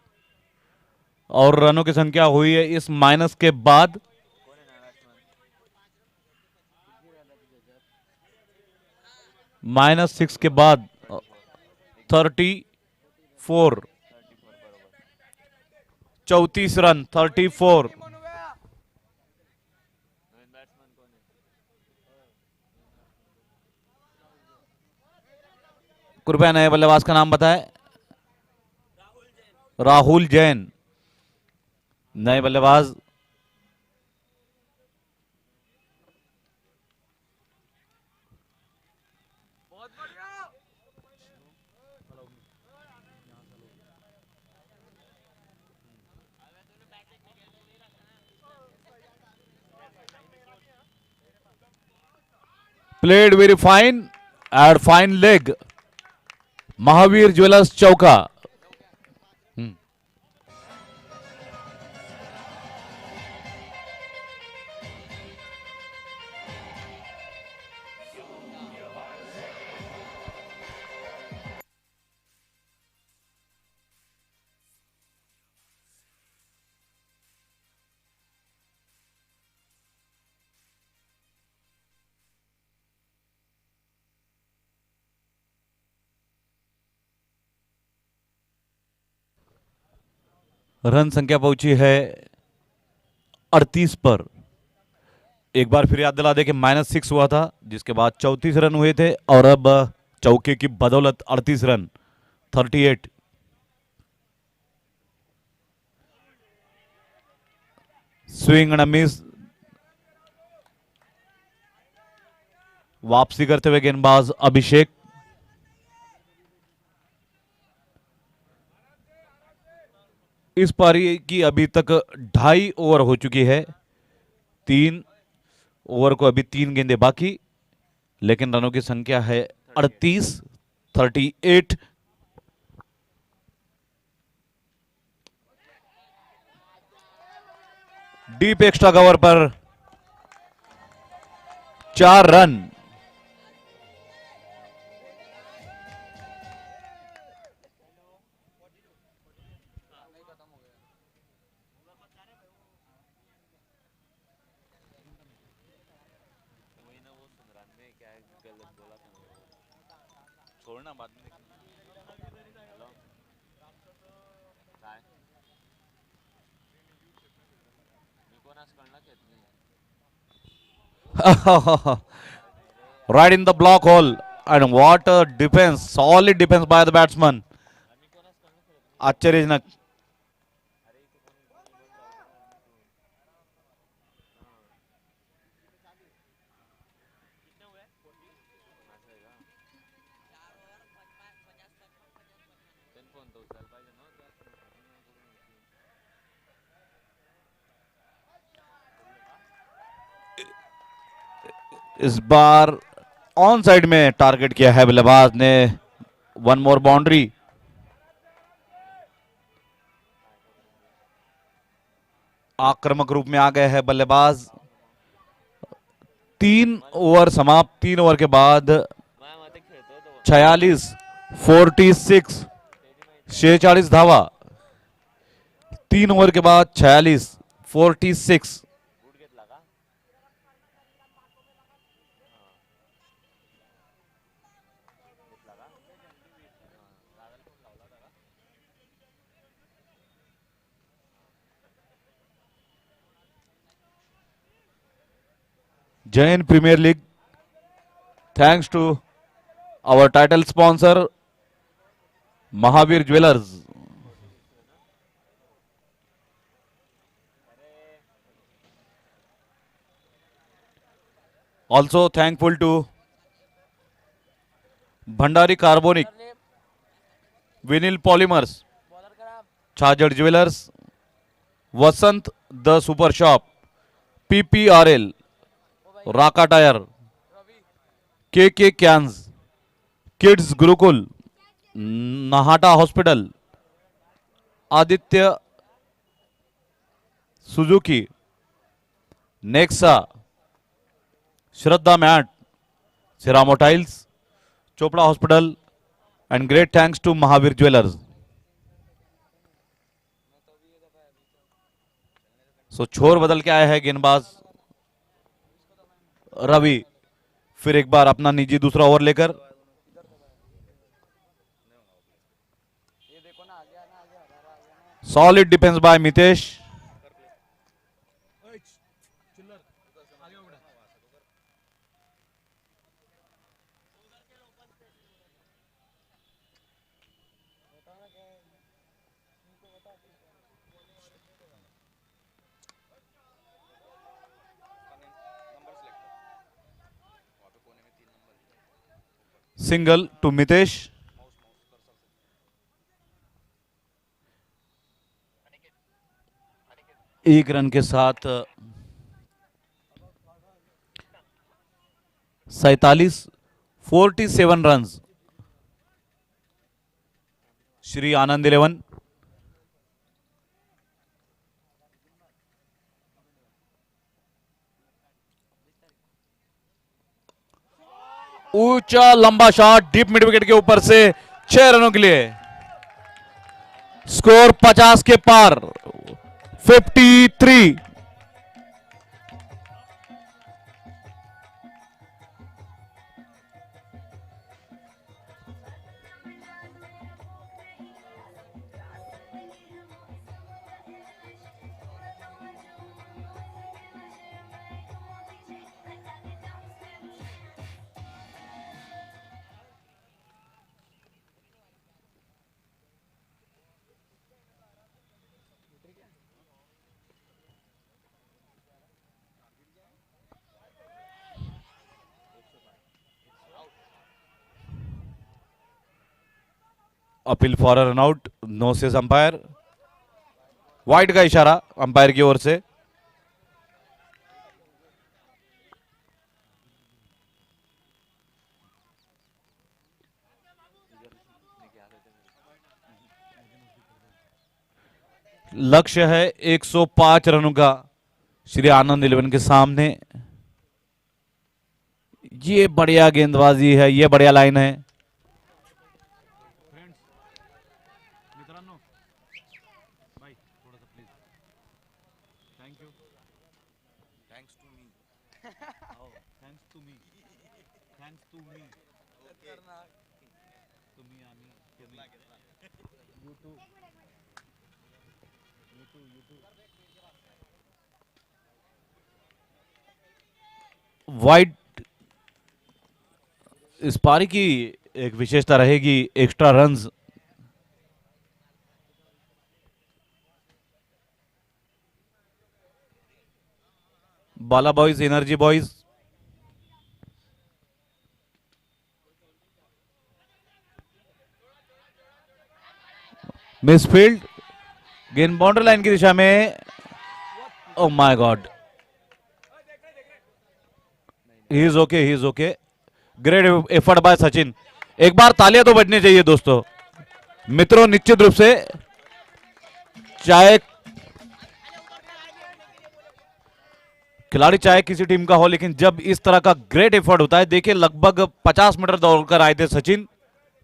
और रनों की संख्या हुई है इस माइनस के बाद -6 के बाद 34, 34 रन, 34। कृपया नए बल्लेबाज का नाम बताएं। राहुल जैन नए बल्लेबाज। Played very fine and fine leg. Mahavir jewellers चौका। रन संख्या पहुंची है 38 पर। एक बार फिर याद दिला दे कि -6 हुआ था, जिसके बाद 34 रन हुए थे और अब चौके की बदौलत 38 रन, 38। Swing and miss. वापसी करते हुए गेंदबाज अभिषेक। इस पारी की अभी तक 2.5 ओवर हो चुकी है। 3 ओवर को अभी 3 गेंदें बाकी, लेकिन रनों की संख्या है 38, 38। डीप एक्स्ट्रा कवर पर 4 रन। छोड़ना बाद में। Right in the block hole, and what a defense, solid defense by the batsman. आश्चर्यजनक। इस बार ऑन साइड में टारगेट किया है बल्लेबाज ने। 1 मोर बाउंड्री। आक्रामक रूप में आ गए हैं बल्लेबाज। 3 ओवर समाप्त। 3 ओवर के बाद 46, 46, 46 धावा। 3 ओवर के बाद 46, 46। Jain Premier League, thanks to our title sponsor Mahavir Jewelers. Also thankful to Bhandari Carbonic, Vinyl Polymers, Chajar Jewelers, Vasant The Super Shop, PPRL, Raka tyre, K cans, kids Gurukul, Nahata hospital, Aditya Suzuki, Nexa, Shraddha mat, Ceramo tiles, Chopra hospital, and great thanks to Mahavir jewellers. So छोर बदल के आया है गेंदबाज रवि, फिर एक बार अपना निजी दूसरा ओवर लेकर। Solid defence by Mitesh. Single to Mitesh. एक रन के साथ 47 रन्स श्री आनंद 11। ऊंचा लंबा शॉट डीप मिड विकेट के ऊपर से 6 रनों के लिए। स्कोर 50 के पार, 53। Appeal for run out, no says umpire. Wide का इशारा अंपायर की ओर से। लक्ष्य है 105 रनों का श्री आनंद 11 के सामने। ये बढ़िया गेंदबाजी है, ये बढ़िया लाइन है। वाइड इस पारी की एक विशेषता रहेगी एक्स्ट्रा रन्स। बाला बॉयज, एनर्जी बॉयज। मिसफील्ड, गेंद बाउंड्री लाइन की दिशा में। Oh my God, he is okay, he is okay. Great effort bye Sachin. एक बार तालियां तो बजनी चाहिए दोस्तों। मित्रों, निश्चित रूप से चाहे खिलाड़ी चाहे किसी टीम का हो, लेकिन जब इस तरह का ग्रेट एफर्ट होता है, देखिए लगभग 50 मीटर दौड़कर आए थे सचिन।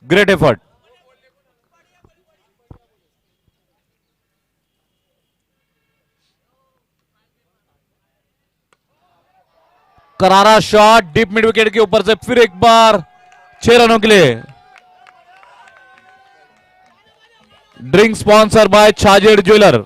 Great effort. करारा शॉट डीप मिड विकेट के ऊपर से, फिर एक बार 6 रनों के लिए। Drink sponsor by Chhajed jeweller.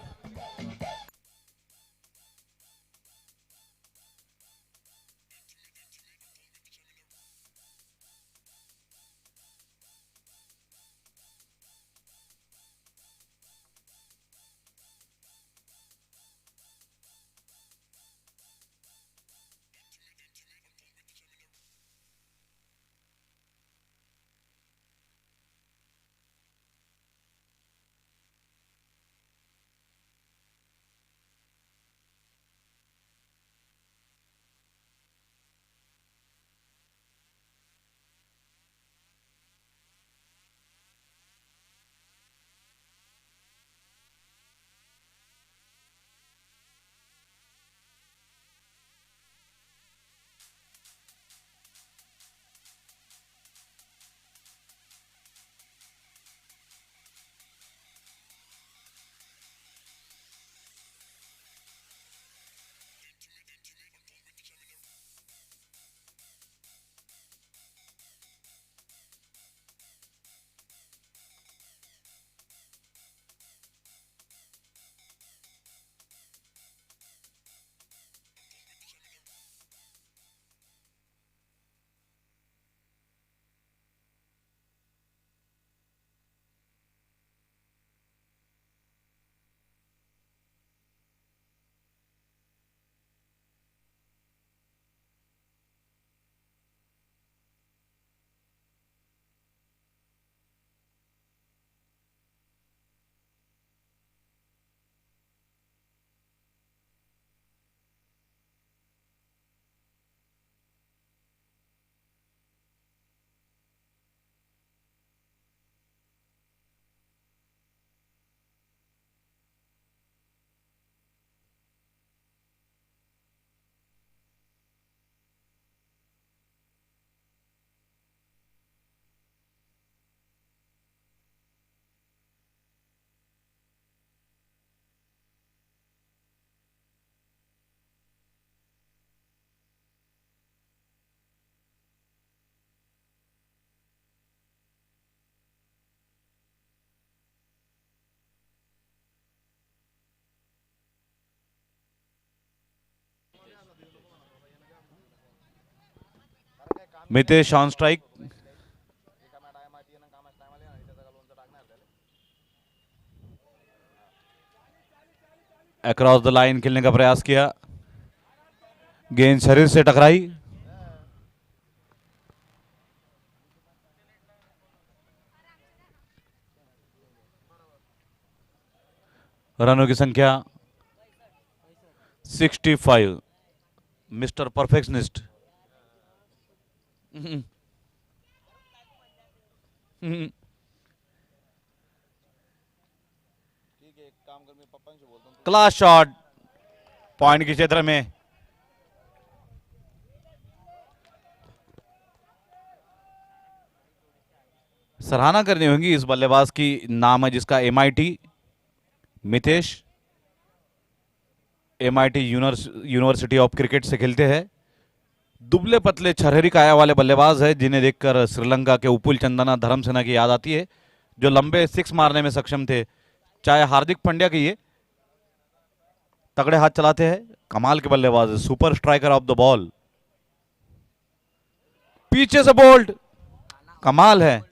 Mitesh on strike. Across the line खेलने का प्रयास किया, गेंद शरीर से टकराई। रनों की संख्या 65। Mister perfectionist. Class shot point के क्षेत्र में। सराहना करनी होगी इस बल्लेबाज की, नाम है जिसका MIT Mitesh, MIT university of cricket से खेलते हैं। दुबले पतले छरहरी काया वाले बल्लेबाज है जिन्हें देखकर श्रीलंका के उपुल चंदना धर्मसेना की याद आती है, जो लंबे सिक्स मारने में सक्षम थे। चाहे हार्दिक पांड्या की, ये तगड़े हाथ चलाते हैं, कमाल के बल्लेबाज है, super striker of the ball. पीछे से बोल्ड, कमाल है।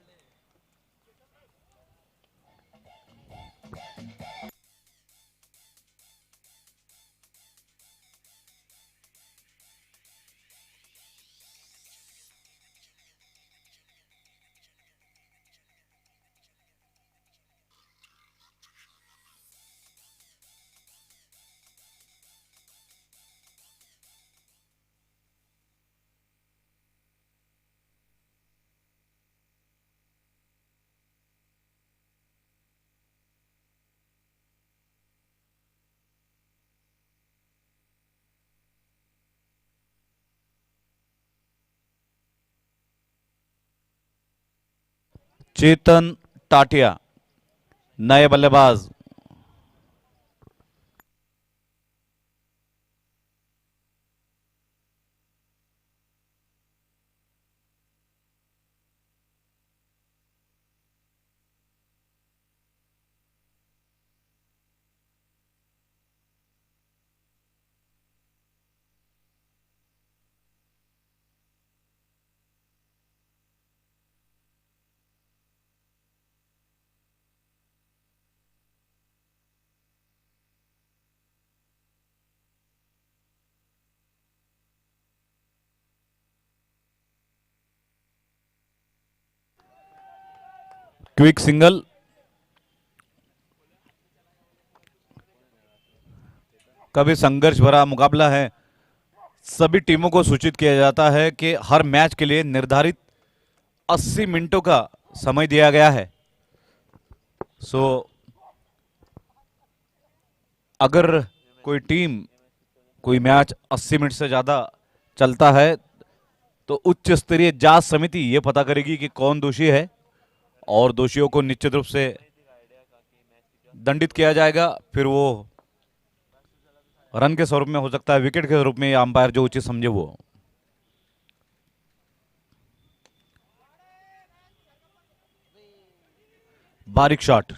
चेतन टाटिया नए बल्लेबाज। क्विक सिंगल, कभी संघर्ष भरा मुकाबला है। सभी टीमों को सूचित किया जाता है कि हर मैच के लिए निर्धारित 80 मिनटों का समय दिया गया है। सो अगर कोई टीम, कोई मैच 80 मिनट से ज्यादा चलता है तो उच्च स्तरीय जांच समिति यह पता करेगी कि कौन दोषी है और दोषियों को निश्चित रूप से दंडित किया जाएगा। फिर वो रन के स्वरूप में हो सकता है, विकेट के स्वरूप में, या अंपायर जो उचित समझे वो। बारीक शॉट,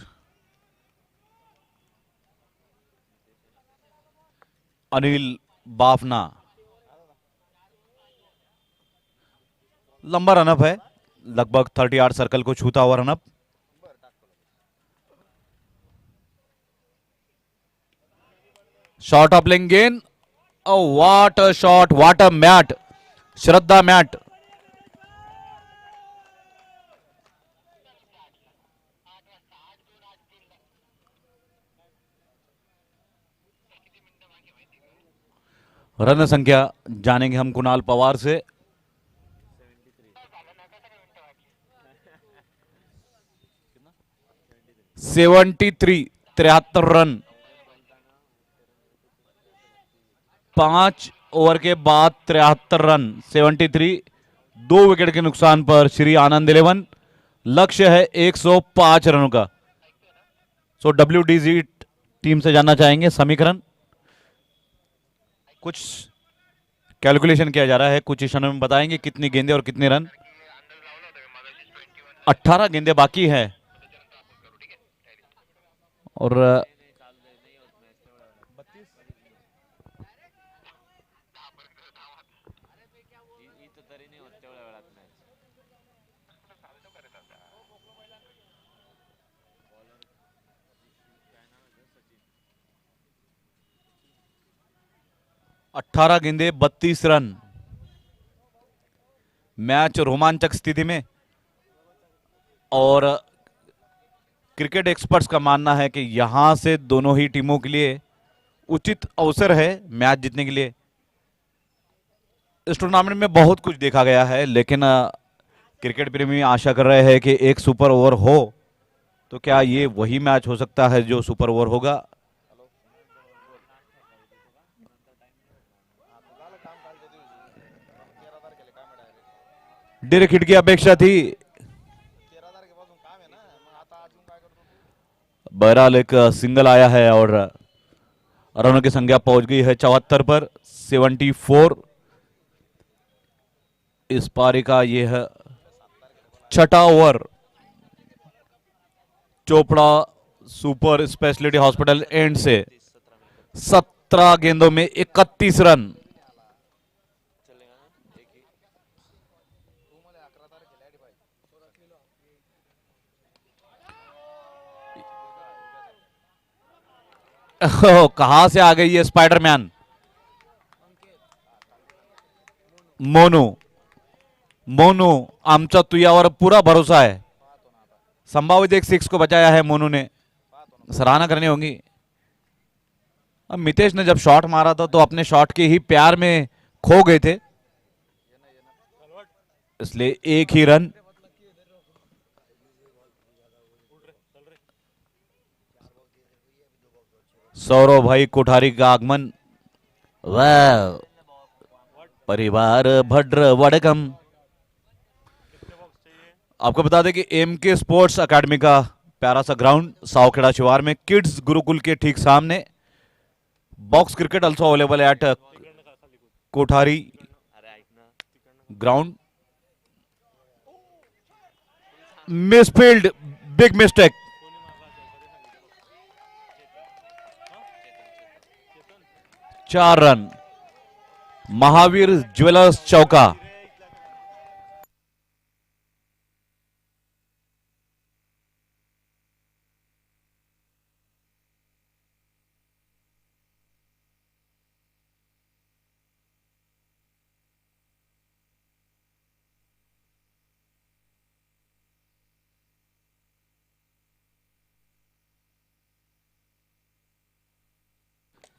अनिल बाफना, लंबा रनअप है, लगभग 38 सर्कल को छूता हुआ run up. Shot off length, what a shot, what a mat, Shraddha mat. Run संख्या जानेंगे हम कुणाल पवार से। 73 रन 5 ओवर के बाद 73 रन 73, 2 विकेट के नुकसान पर श्री आनंद 11। लक्ष्य है 105 रनों का। सो WDZ टीम से जानना चाहेंगे समीकरण, कुछ कैलकुलेशन किया जा रहा है, कुछ क्षणों में बताएंगे कितनी गेंदें और कितने रन। 18 गेंदें बाकी है और 18 गेंदे 32 रन। मैच रोमांचक स्थिति में, और क्रिकेट एक्सपर्ट्स का मानना है कि यहां से दोनों ही टीमों के लिए उचित अवसर है मैच जीतने के लिए। इस टूर्नामेंट में बहुत कुछ देखा गया है, लेकिन क्रिकेट प्रेमी आशा कर रहे हैं कि एक सुपर ओवर हो, तो क्या ये वही मैच हो सकता है जो सुपर ओवर होगा? डायरेक्ट हिट की अपेक्षा थी, बहरहाल एक सिंगल आया है और रनों की संख्या पहुंच गई है 74 पर, 74। इस पारी का यह है छठा over. Chopra super speciality hospital end से 17 गेंदों में 31 रन। कहां से आ गई है स्पाइडरमैन? मोनू, मोनू आमचा तुझ्यावर पूरा भरोसा है। संभावित एक 6 को बचाया है मोनू ने, सराहना करनी होगी। अब मितेश ने जब शॉट मारा था तो अपने शॉट के ही प्यार में खो गए थे, इसलिए एक ही रन। सौरव भाई कोठारी का आगमन, वाह, परिवार भद्र वड़कम। आपको बता दें कि एमके स्पोर्ट्स एकेडमी का प्यारा सा ग्राउंड सावखेड़ा शिवार में, किड्स गुरुकुल के ठीक सामने। Box cricket also available at Kothari ground. Misfield, big mistake. चार रन। महावीर ज्वेलर्स चौका।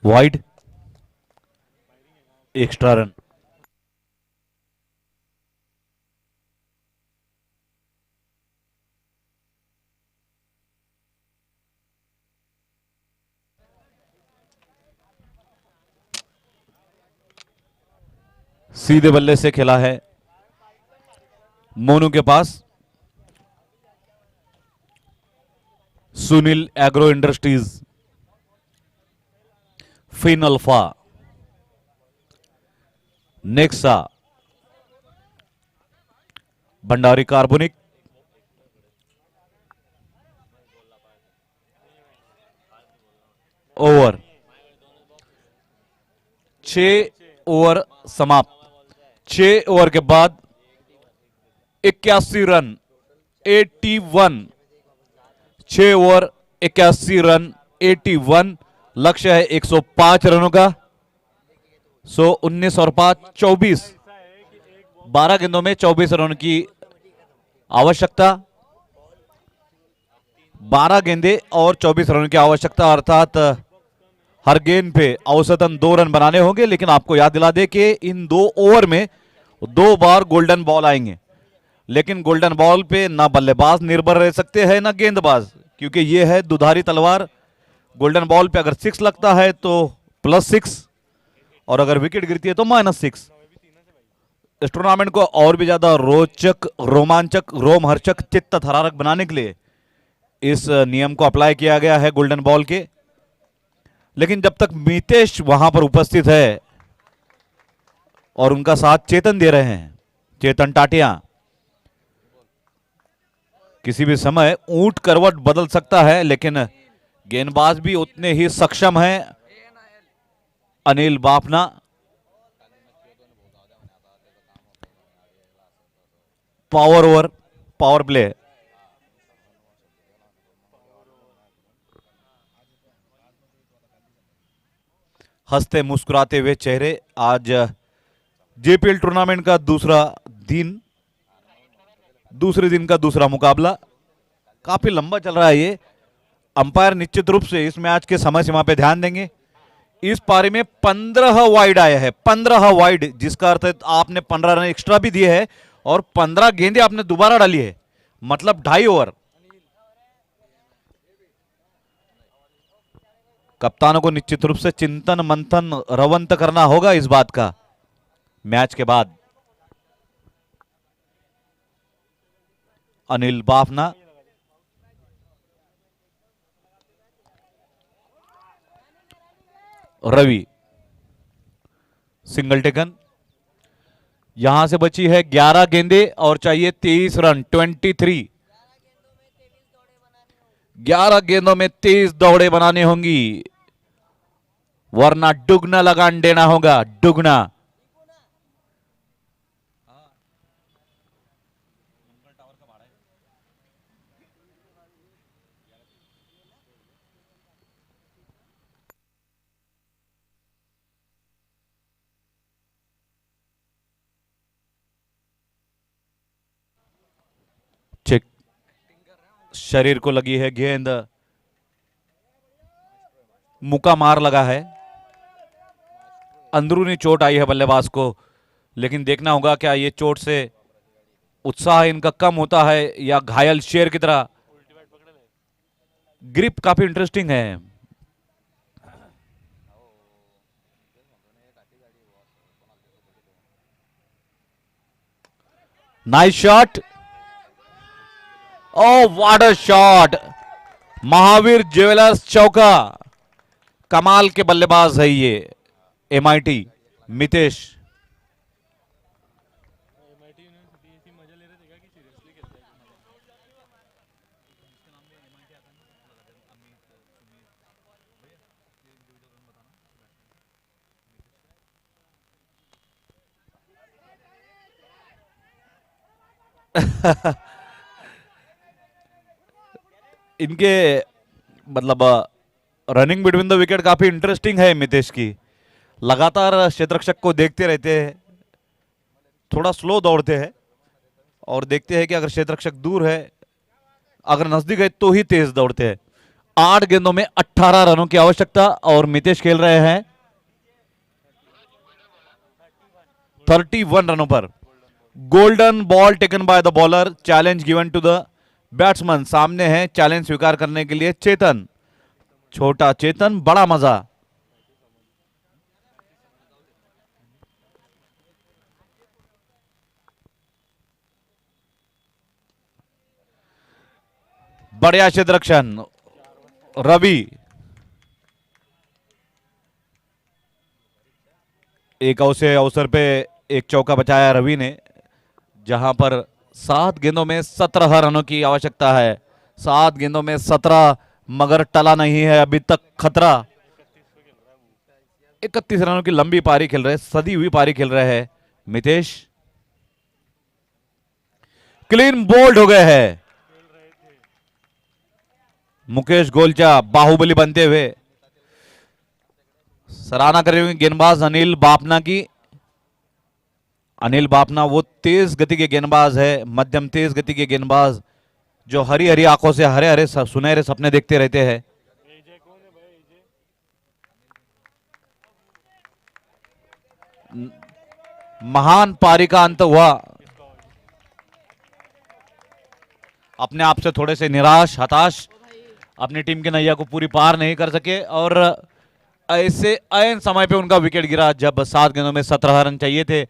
Wide, extra run. सीधे बल्ले से खेला है मोनू के पास। Sunil agro industries, fin alpha, Nexa, Bhandari carbonic, over 6 over समाप्त। 6 ओवर के बाद 81 रन, 81। 6 over 81 run, 81। लक्ष्य है 105 रनों का। 19 और 5 24, 12 गेंदों में 24 रन की आवश्यकता। 12 गेंदे और 24 रन की आवश्यकता, अर्थात हर गेंद पे औसतन 2 रन बनाने होंगे। लेकिन आपको याद दिला दे कि इन 2 ओवर में 2 बार गोल्डन बॉल आएंगे, लेकिन गोल्डन बॉल पे ना बल्लेबाज निर्भर रह सकते हैं ना गेंदबाज, क्योंकि यह है दुधारी तलवार। गोल्डन बॉल पे अगर 6 लगता है तो +6, और अगर विकेट गिरती है तो -6। इस टूर्नामेंट को और भी ज्यादा रोचक, रोमांचक, रोमहर्षक, चित्त थरारक बनाने के लिए इस नियम को अप्लाई किया गया है गोल्डन बॉल के। लेकिन जब तक मितेश वहां पर उपस्थित है और उनका साथ चेतन दे रहे हैं, चेतन टाटिया, किसी भी समय ऊंट करवट बदल सकता है, लेकिन गेंदबाज भी उतने ही सक्षम हैं। Anil Bafna, power over, power play. हंसते मुस्कुराते हुए चेहरे। आज जेपीएल टूर्नामेंट का दूसरे दिन का दूसरा मुकाबला काफी लंबा चल रहा है ये। अंपायर निश्चित रूप से इस मैच के समय सीमा पे ध्यान देंगे। इस पारी में 15 वाइड आया है, 15 वाइड, जिसका अर्थ है आपने 15 रन एक्स्ट्रा भी दिए हैं और 15 गेंदें आपने दोबारा डाली है, मतलब 2.5 ओवर। कप्तानों को निश्चित रूप से चिंतन मंथन रवंत करना होगा इस बात का मैच के बाद। Anil Bafna, Ravi, single taken. यहां से बची है 11 गेंदें और चाहिए 23 रन, 23। 11 गेंदों में 23 दौड़े बनानी होंगी, वरना दुगना लगान देना होगा, दुगना। चेक, शरीर को लगी है गेंद, मुक्का मार लगा है, अंदरूनी चोट आई है बल्लेबाज को। लेकिन देखना होगा क्या ये चोट से उत्साह इनका कम होता है या घायल शेर की तरह। ग्रिप काफी इंटरेस्टिंग है। Nice shot, O what a shot, Mahavir jewellers चौका। कमाल के बल्लेबाज है ये एमआईटी मितेश। इनके मतलब रनिंग बिटवीन द विकेट काफी इंटरेस्टिंग है मितेश की। लगातार क्षेत्ररक्षक को देखते रहते हैं, थोड़ा स्लो दौड़ते हैं और देखते हैं कि अगर क्षेत्ररक्षक दूर है, अगर नजदीक है तो ही तेज दौड़ते हैं। 8 गेंदों में 18 रनों की आवश्यकता और मितेश खेल रहे हैं 31 रनों पर। Golden ball taken by the bowler, challenge given to the batsman. सामने है चैलेंज स्वीकार करने के लिए चेतन, छोटा चेतन बड़ा मजा। बढ़िया क्षेत्ररक्षण रवि, एक अवसर पे एक चौका बचाया रवि ने, जहां पर 7 गेंदों में 17 रनों की आवश्यकता है। 7 गेंदों में 17, मगर टला नहीं है अभी तक खतरा। 31 रनों की लंबी पारी खेल रहे, सदी हुई पारी खेल रहे हैं मितेश। क्लीन बोल्ड हो गए हैं मुकेश गोलचा, बाहुबली बनते हुए। सराहना करेंगे गेंदबाज अनिल बापना की। अनिल बापना वो तेज गति के गेंदबाज है, मध्यम तेज गति के गेंदबाज, जो हरी हरी आंखों से हरे हरे सुनहरे सपने देखते रहते हैं। महान पारी का अंत हुआ, अपने आप से थोड़े से निराश हताश, अपनी टीम की नैया को पूरी पार नहीं कर सके और ऐसे ऐन समय पे उनका विकेट गिरा जब 7 गेंदों में 17 रन चाहिए थे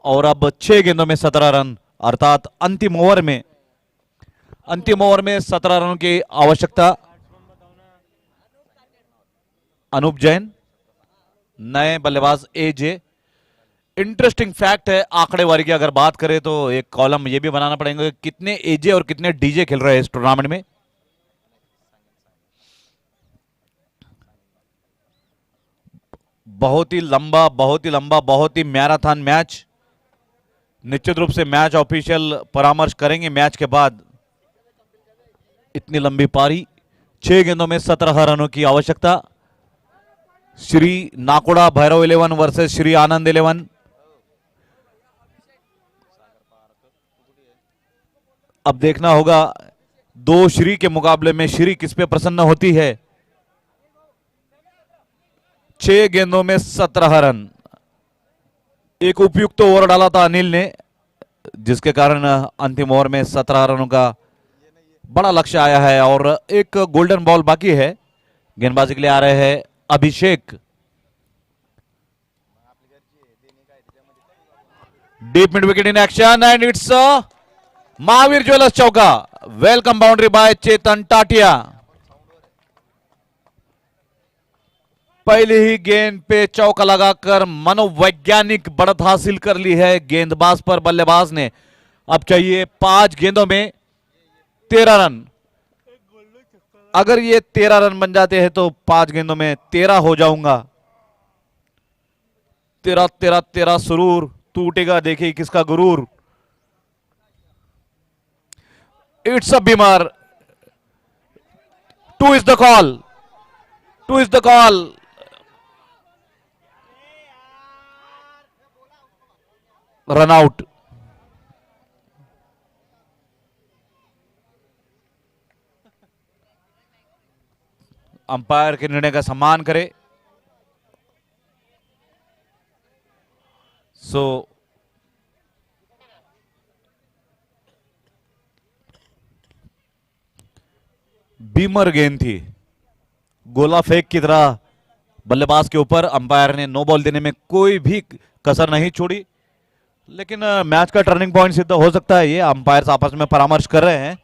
और अब 6 गेंदों में 17 रन, अर्थात अंतिम ओवर में 17 रनों की आवश्यकता। अनूप जैन नए बल्लेबाज एजे। इंटरेस्टिंग फैक्ट है आंकड़ेवारी की अगर बात करें तो एक कॉलम ये भी बनाना पड़ेगा कि कितने एजे और कितने डीजे खेल रहे हैं इस टूर्नामेंट में। बहुत ही लंबा बहुत ही मैराथन मैच। निश्चित रूप से मैच ऑफिशियल परामर्श करेंगे मैच के बाद। इतनी लंबी पारी, 6 गेंदों में 17 रनों की आवश्यकता। श्री नाकोड़ा भैरव 11 वर्सेस श्री आनंद 11। अब देखना होगा दो श्री के मुकाबले में श्री किस पे प्रसन्न होती है। 6 गेंदों में 17 रन। एक उपयुक्त ओवर डाला था अनिल ने, जिसके कारण अंतिम ओवर में 17 रनों का बड़ा लक्ष्य आया है। और एक गोल्डन बॉल बाकी है। गेंदबाजी के लिए आ रहे हैं Abhishek. Deep mid wicket in action and it's Mahavir jewellers चौका। Welcome boundary by Chetan Tatia. पहले ही गेंद पे चौका लगाकर मनोवैज्ञानिक बढ़त हासिल कर ली है गेंदबाज पर बल्लेबाज ने। अब चाहिए 5 गेंदों में 13 रन। अगर ये 13 रन बन जाते हैं तो 5 गेंदों में 13 हो जाऊंगा। 13 13 13 सुरूर टूटेगा, देखिए किसका गुरूर। It's a beamer. 2 is the call. 2 is the call. Run out. Umpire के निर्णय का सम्मान करे। सो बीमर गेंद थी, गोला फेंक की तरह बल्लेबाज के ऊपर। अंपायर ने नो बॉल देने में कोई भी कसर नहीं छोड़ी। लेकिन मैच का टर्निंग पॉइंट सिद्ध हो सकता है ये। अंपायर्स आपस में परामर्श कर रहे हैं।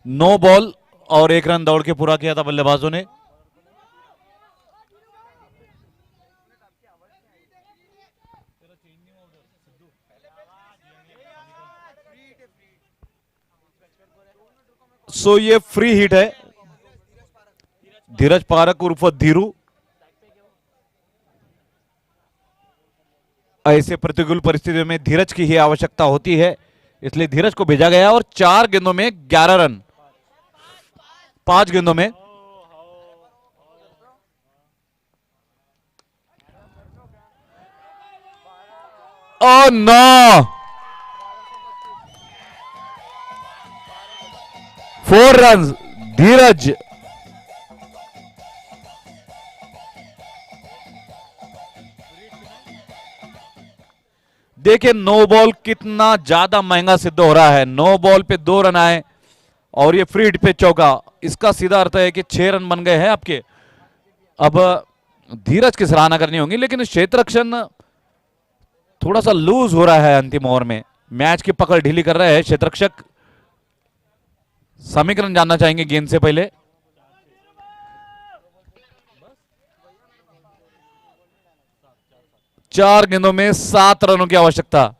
नो बॉल और 1 रन दौड़ के पूरा किया था बल्लेबाजों ने। सो ये फ्री हिट है। धीरज पारक उर्फ धीरू। ऐसे प्रतिकूल परिस्थितियों में धीरज की ही आवश्यकता होती है, इसलिए धीरज को भेजा गया। और 4 गेंदों में 11 रन। 5 गेंदों में ओ नो, 4 रन। धीरज देखिए नो बॉल कितना ज्यादा महंगा सिद्ध हो रहा है। नो बॉल पे 2 रन आए और ये फ्री हिट पे चौका। इसका सीधा अर्थ है कि 6 रन बन गए हैं आपके। अब धीरज की सराहना करनी होगी, लेकिन क्षेत्र रक्षण थोड़ा सा लूज हो रहा है अंतिम ओवर में। मैच की पकड़ ढीली कर रहे हैं क्षेत्ररक्षक। समीकरण जानना चाहेंगे गेंद से पहले। चार गेंदों में 7 रनों की आवश्यकता।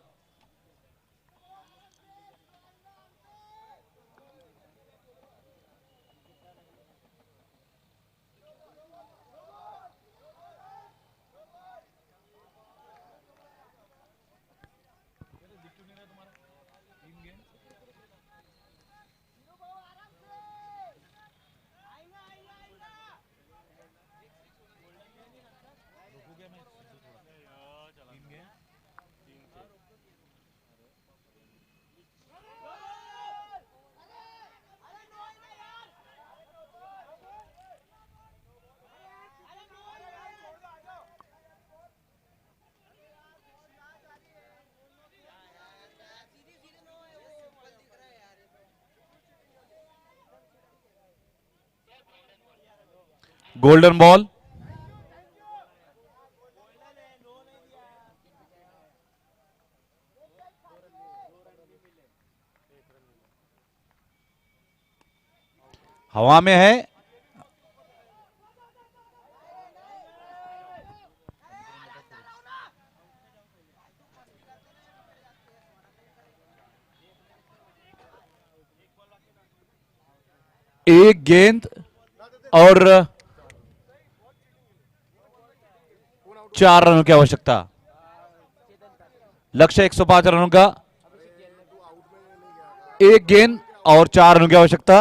Golden ball. हवा में है। एक गेंद और 4 रनों की आवश्यकता। लक्ष्य 105 रनों का। एक गेंद और 4 रनों की आवश्यकता।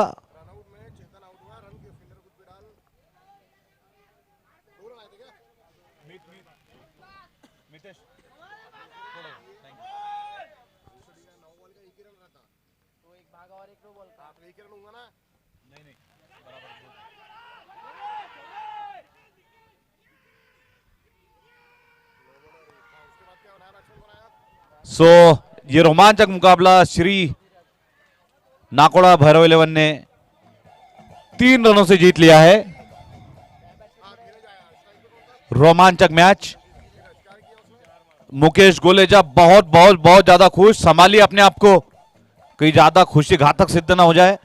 सो ये रोमांचक मुकाबला श्री नाकोड़ा भैरव 11 ने 3 रनों से जीत लिया है। रोमांचक मैच। मुकेश गोलेजा बहुत बहुत बहुत ज्यादा खुश। संभालिए अपने आप को, कहीं ज्यादा खुशी घातक सिद्ध ना हो जाए।